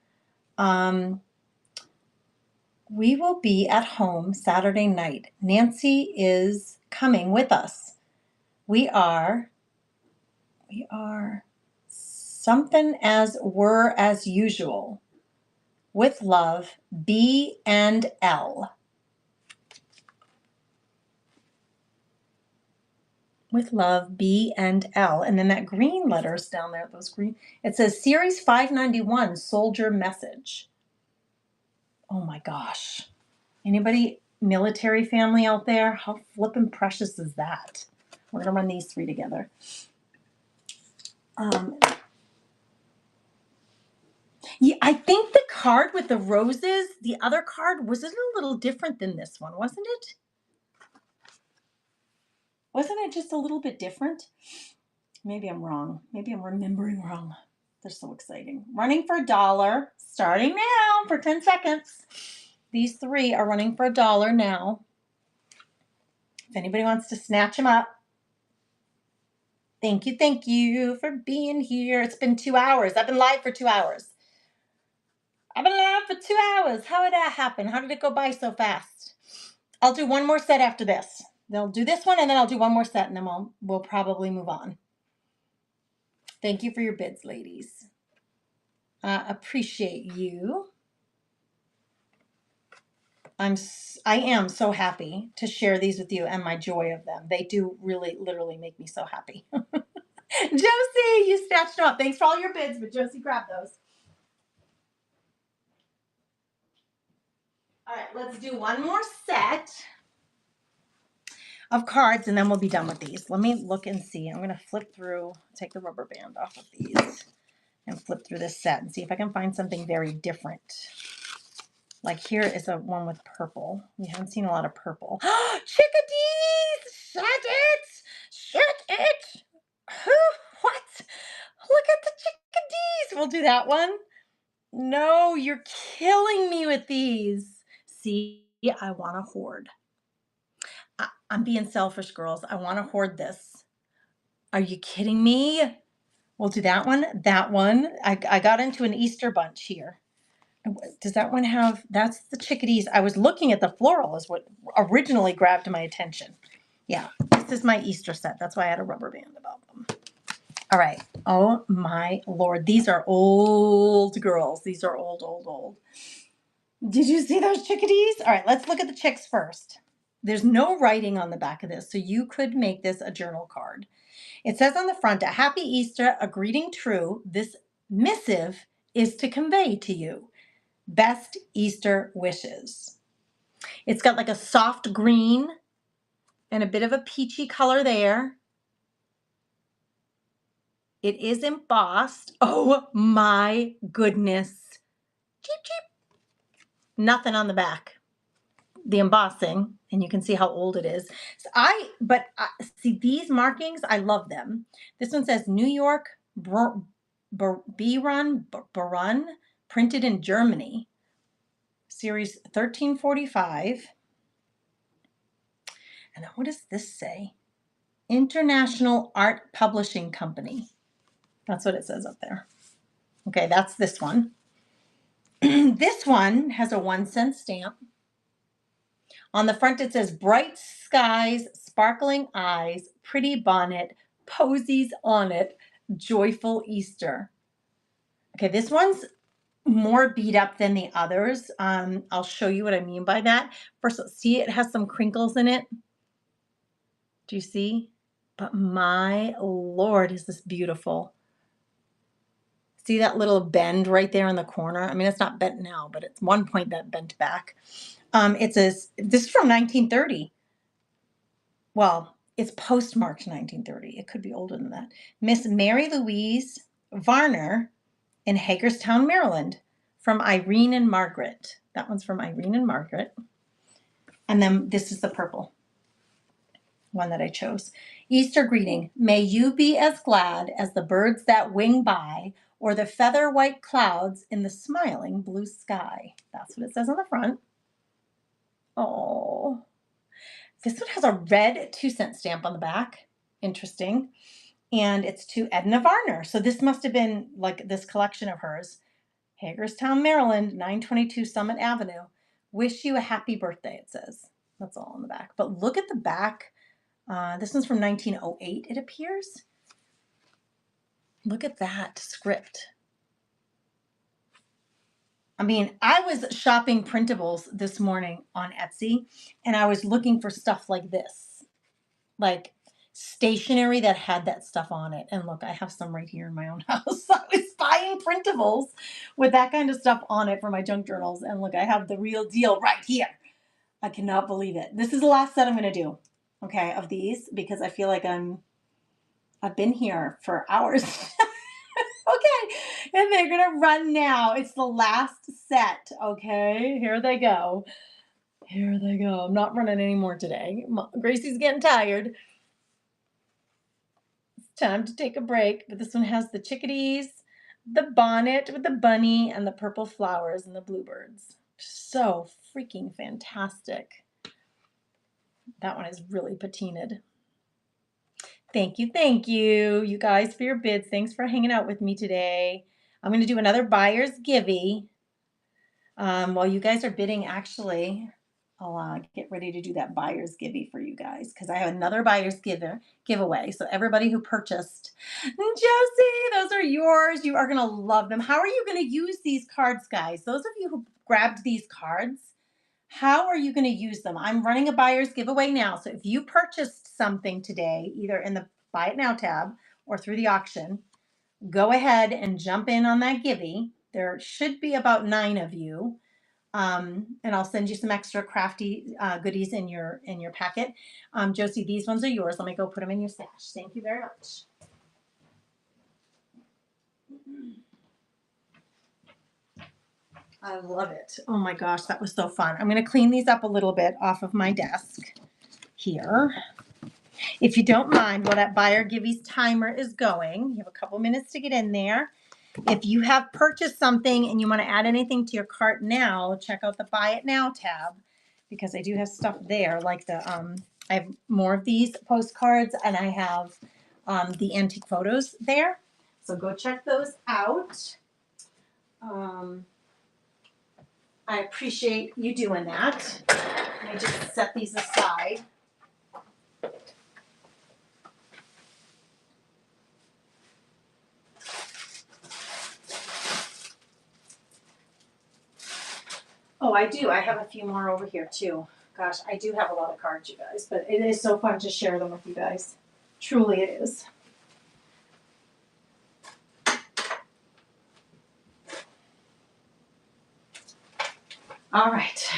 Speaker 1: We will be at home Saturday night. Nancy is coming with us. We are something as were as usual. With love, B and L. With love, B and L. And then that green letters down there, those green, it says Series 591, Soldier Message. Oh my gosh. Anybody military family out there? How flippin' precious is that? We're gonna run these three together. Yeah, I think the card with the roses, the other card, was it a little different than this one, wasn't it? Wasn't it just a little bit different? Maybe I'm wrong. Maybe I'm remembering wrong. They're so exciting. Running for $1, starting now for 10 seconds. These three are running for $1 now. If anybody wants to snatch them up. Thank you for being here. It's been 2 hours. I've been live for 2 hours. I've been live for 2 hours. How did that happen? How did it go by so fast? I'll do one more set after this. They'll do this one, and then I'll do one more set, and then we'll probably move on. Thank you for your bids, ladies. Appreciate you. I am so happy to share these with you and my joy of them. They do really, literally make me so happy. Josie, you snatched them up. Thanks for all your bids, but Josie grabbed those. All right, let's do one more set of cards, and then we'll be done with these. Let me look and see. I'm going to flip through, take the rubber band off of these, and flip through this set and see if I can find something very different. Like here is a one with purple. We haven't seen a lot of purple. Chickadees! Shut it! Shut it! What? Look at the chickadees! We'll do that one. No, you're killing me with these. See, I want to hoard. I'm being selfish, girls. I want to hoard this. Are you kidding me? We'll do that one. That one. I got into an Easter bunch here. Does that one have, that's the chickadees. I was looking at the floral is what originally grabbed my attention. Yeah, this is my Easter set. That's why I had a rubber band about them. All right. Oh my Lord. These are old girls. These are old. Did you see those chickadees? All right, let's look at the chicks first. There's no writing on the back of this, so you could make this a journal card. It says on the front, a happy Easter, a greeting true. This missive is to convey to you. Best Easter wishes. It's got like a soft green and a bit of a peachy color there. It is embossed. Oh my goodness. Cheep, cheep. Nothing on the back. The embossing, and you can see how old it is. So see these markings, I love them. This one says New York Barun, printed in Germany. Series 1345. And what does this say? International Art Publishing Company. That's what it says up there. Okay, that's this one. This one has a 1-cent stamp. On the front it says bright skies, sparkling eyes, pretty bonnet, posies on it, joyful Easter. Okay, this one's more beat up than the others. I'll show you what I mean by that. First, see, it has some crinkles in it. Do you see? But my Lord, is this beautiful. See that little bend right there in the corner? I mean, it's not bent now, but it's one point that bent back. It says, this is from 1930. Well, it's postmarked 1930. It could be older than that. Miss Mary Louise Varner in Hagerstown, Maryland, from Irene and Margaret. That one's from Irene and Margaret. And then this is the purple. one that I chose. Easter greeting. May you be as glad as the birds that wing by, or the feather white clouds in the smiling blue sky. That's what it says on the front. Oh, this one has a red 2-cent stamp on the back. Interesting. And it's to Edna Varner. So this must have been like this collection of hers. Hagerstown, Maryland, 922 Summit Avenue. Wish you a happy birthday, it says. That's all on the back. But look at the back. This one's from 1908, it appears. Look at that script. I mean, I was shopping printables this morning on Etsy, and I was looking for stuff like this, like stationery that had that stuff on it. And look, I have some right here in my own house. I was buying printables with that kind of stuff on it for my junk journals. And look, I have the real deal right here. I cannot believe it. This is the last set I'm going to do, okay, of these, because I feel like I've been here for hours. Okay, and they're gonna run now. It's the last set, okay? Here they go. Here they go. I'm not running anymore today. Gracie's getting tired. It's time to take a break. But this one has the chickadees, the bonnet with the bunny, and the purple flowers and the bluebirds. So freaking fantastic. That one is really patinaed. Thank you, you guys, for your bids. Thanks for hanging out with me today. I'm going to do another buyer's givey. While you guys are bidding, actually, I'll get ready to do that buyer's givey for you guys, because I have another buyer's giveaway. So everybody who purchased, Josie, those are yours. You are going to love them. How are you going to use these cards, guys? Those of you who grabbed these cards, how are you going to use them? I'm running a buyer's giveaway now. So if you purchased something today, either in the Buy It Now tab or through the auction, go ahead and jump in on that givey. There should be about 9 of you. And I'll send you some extra crafty goodies in your packet. Josie, these ones are yours. Let me go put them in your stash. Thank you very much. I love it. Oh my gosh, that was so fun. I'm going to clean these up a little bit off of my desk here. If you don't mind, while that buyer givey's timer is going, you have a couple minutes to get in there. If you have purchased something and you want to add anything to your cart now, check out the Buy It Now tab, because I do have stuff there, like the I have more of these postcards, and I have the antique photos there. So go check those out. I appreciate you doing that. Let me just set these aside. Oh, I do. I have a few more over here too. Gosh, I do have a lot of cards, you guys, but it is so fun to share them with you guys. Truly it is. All right.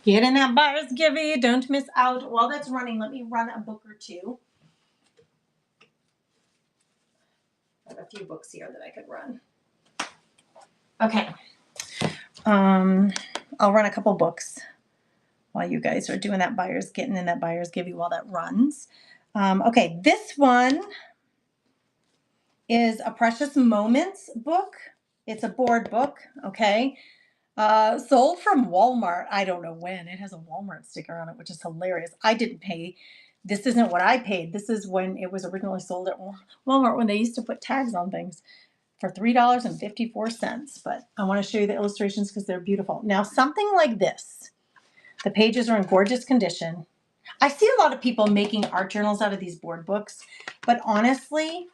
Speaker 1: Get in that buyer's givey. Don't miss out. While that's running, let me run a book or two. I have a few books here that I could run. Okay. I'll run a couple books while you guys are doing that getting in that buyer's givey while that runs. Okay, this one is a Precious Moments book. It's a board book, okay? Sold from Walmart. I don't know when. It has a Walmart sticker on it, which is hilarious. I didn't pay. This isn't what I paid. This is when it was originally sold at Walmart, when they used to put tags on things, for $3.54. But I want to show you the illustrations because they're beautiful. Now, something like this. The pages are in gorgeous condition. I see a lot of people making art journals out of these board books, but honestly,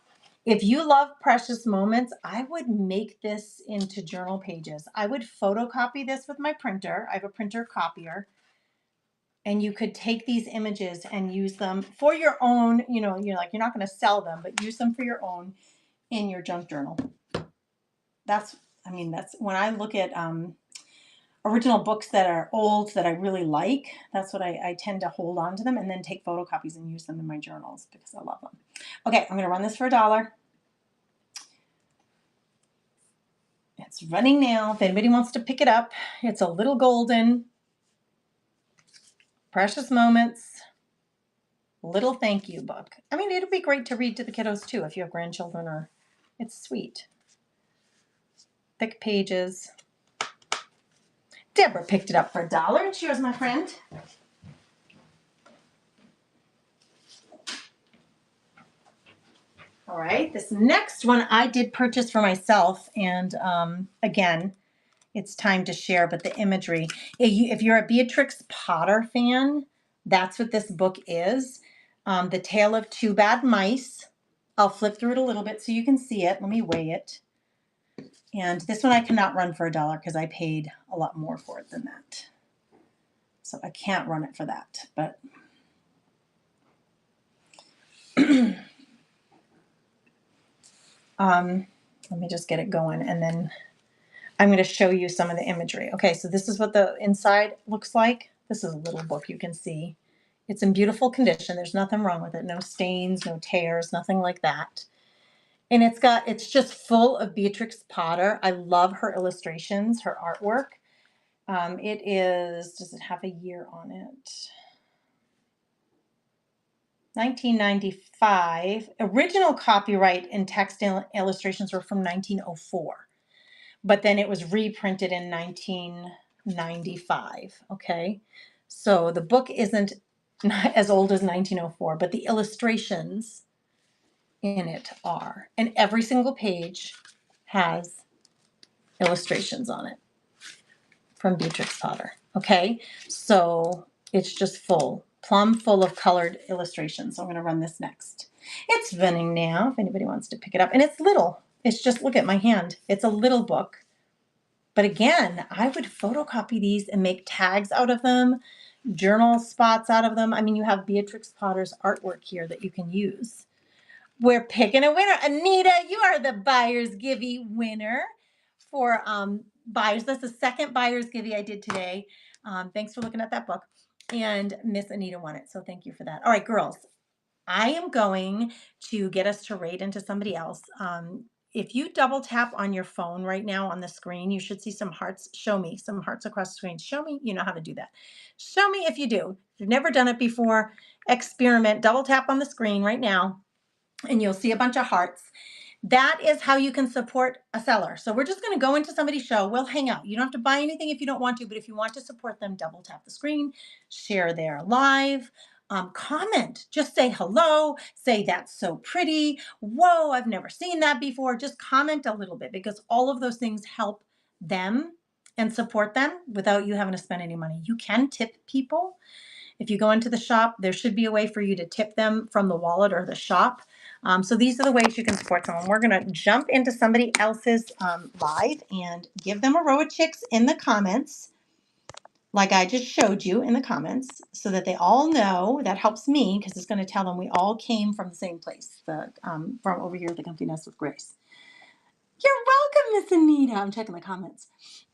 Speaker 1: if you love Precious Moments, I would make this into journal pages. I would photocopy this with my printer. I have a printer copier. And you could take these images and use them for your own, you're not going to sell them, but use them for your own in your junk journal. That's when I look at original books that are old that I really like, that's what I tend to hold on to them and then take photocopies and use them in my journals because I love them. Okay, I'm going to run this for $1. It's running now. If anybody wants to pick it up, it's a little golden. Precious Moments. little thank you book. I mean, it'd be great to read to the kiddos too if you have grandchildren, or it's sweet. Thick pages. Deborah picked it up for $1. Cheers, my friend. All right, this next one I did purchase for myself, and again, it's time to share, but the imagery. If you're a Beatrix Potter fan, that's what this book is. The Tale of Two Bad Mice. I'll flip through it a little bit so you can see it. Let me weigh it. And this one I cannot run for $1 because I paid a lot more for it than that. So I can't run it for that, but let me just get it going, and then I'm going to show you some of the imagery. Okay, so this is what the inside looks like. This is a little book, you can see. It's in beautiful condition. There's nothing wrong with it. No stains, no tears, nothing like that. And it's just full of Beatrix Potter. I love her illustrations, her artwork. Does it have a year on it? 1995. Original copyright and text illustrations were from 1904. But then it was reprinted in 1995. Okay. So the book isn't as old as 1904, but the illustrations in it are. And every single page has illustrations on it from Beatrix Potter. Okay. So it's just plumb full of colored illustrations. So I'm going to run this next. It's running now if anybody wants to pick it up. And it's little. It's just, look at my hand. It's a little book. But again, I would photocopy these and make tags out of them, journal spots out of them. I mean, you have Beatrix Potter's artwork here that you can use. We're picking a winner. Anita, you are the Buyers Givey winner for buyers. That's the second Buyers Givey I did today. Thanks for looking at that book. And Miss Anita won it, so thank you for that. All right, girls, I am going to get us to rate into somebody else. If you double tap on your phone right now on the screen, you should see some hearts. Show me some hearts across the screen. Show me you know how to do that. Show me if you do. If you've never done it before, experiment. Double tap on the screen right now, and you'll see a bunch of hearts. That is how you can support a seller. So we're just going to go into somebody's show. We'll hang out. You don't have to buy anything if you don't want to, but if you want to support them, double tap the screen, share their live. Comment, just say hello, say that's so pretty. Whoa, I've never seen that before. Just comment a little bit, because all of those things help them and support them without you having to spend any money. You can tip people. If you go into the shop, there should be a way for you to tip them from the wallet or the shop. So these are the ways you can support someone. We're going to jump into somebody else's live and give them a row of chicks in the comments, like I just showed you in the comments, so that they all know. That helps me because it's going to tell them we all came from the same place, from over here at the Comfy Nest with Grace. You're welcome, Miss Anita. I'm checking the comments.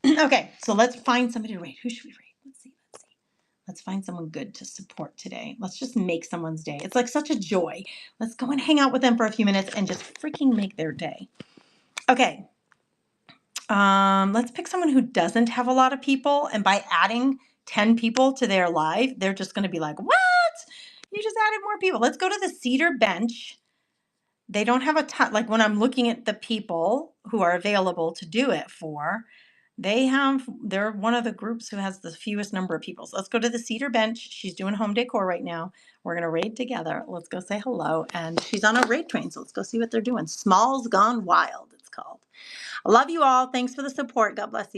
Speaker 1: Okay, so let's find somebody to rate. Who should we rate? Let's see. Let's find someone good to support today. Let's just make someone's day. It's like such a joy. Let's go and hang out with them for a few minutes and just freaking make their day. Okay. Let's pick someone who doesn't have a lot of people, and by adding 10 people to their live, they're just going to be like, what? You just added more people. Let's go to the Cedar Bench. They don't have a ton. Like, when I'm looking at the people who are available to do it for, they're one of the groups who has the fewest number of people. So let's go to the Cedar Bench. She's doing home decor right now. We're going to raid together. Let's go say hello. And she's on a raid train, so let's go see what they're doing. Smalls Gone Wild, it's called. I love you all. Thanks for the support. God bless you.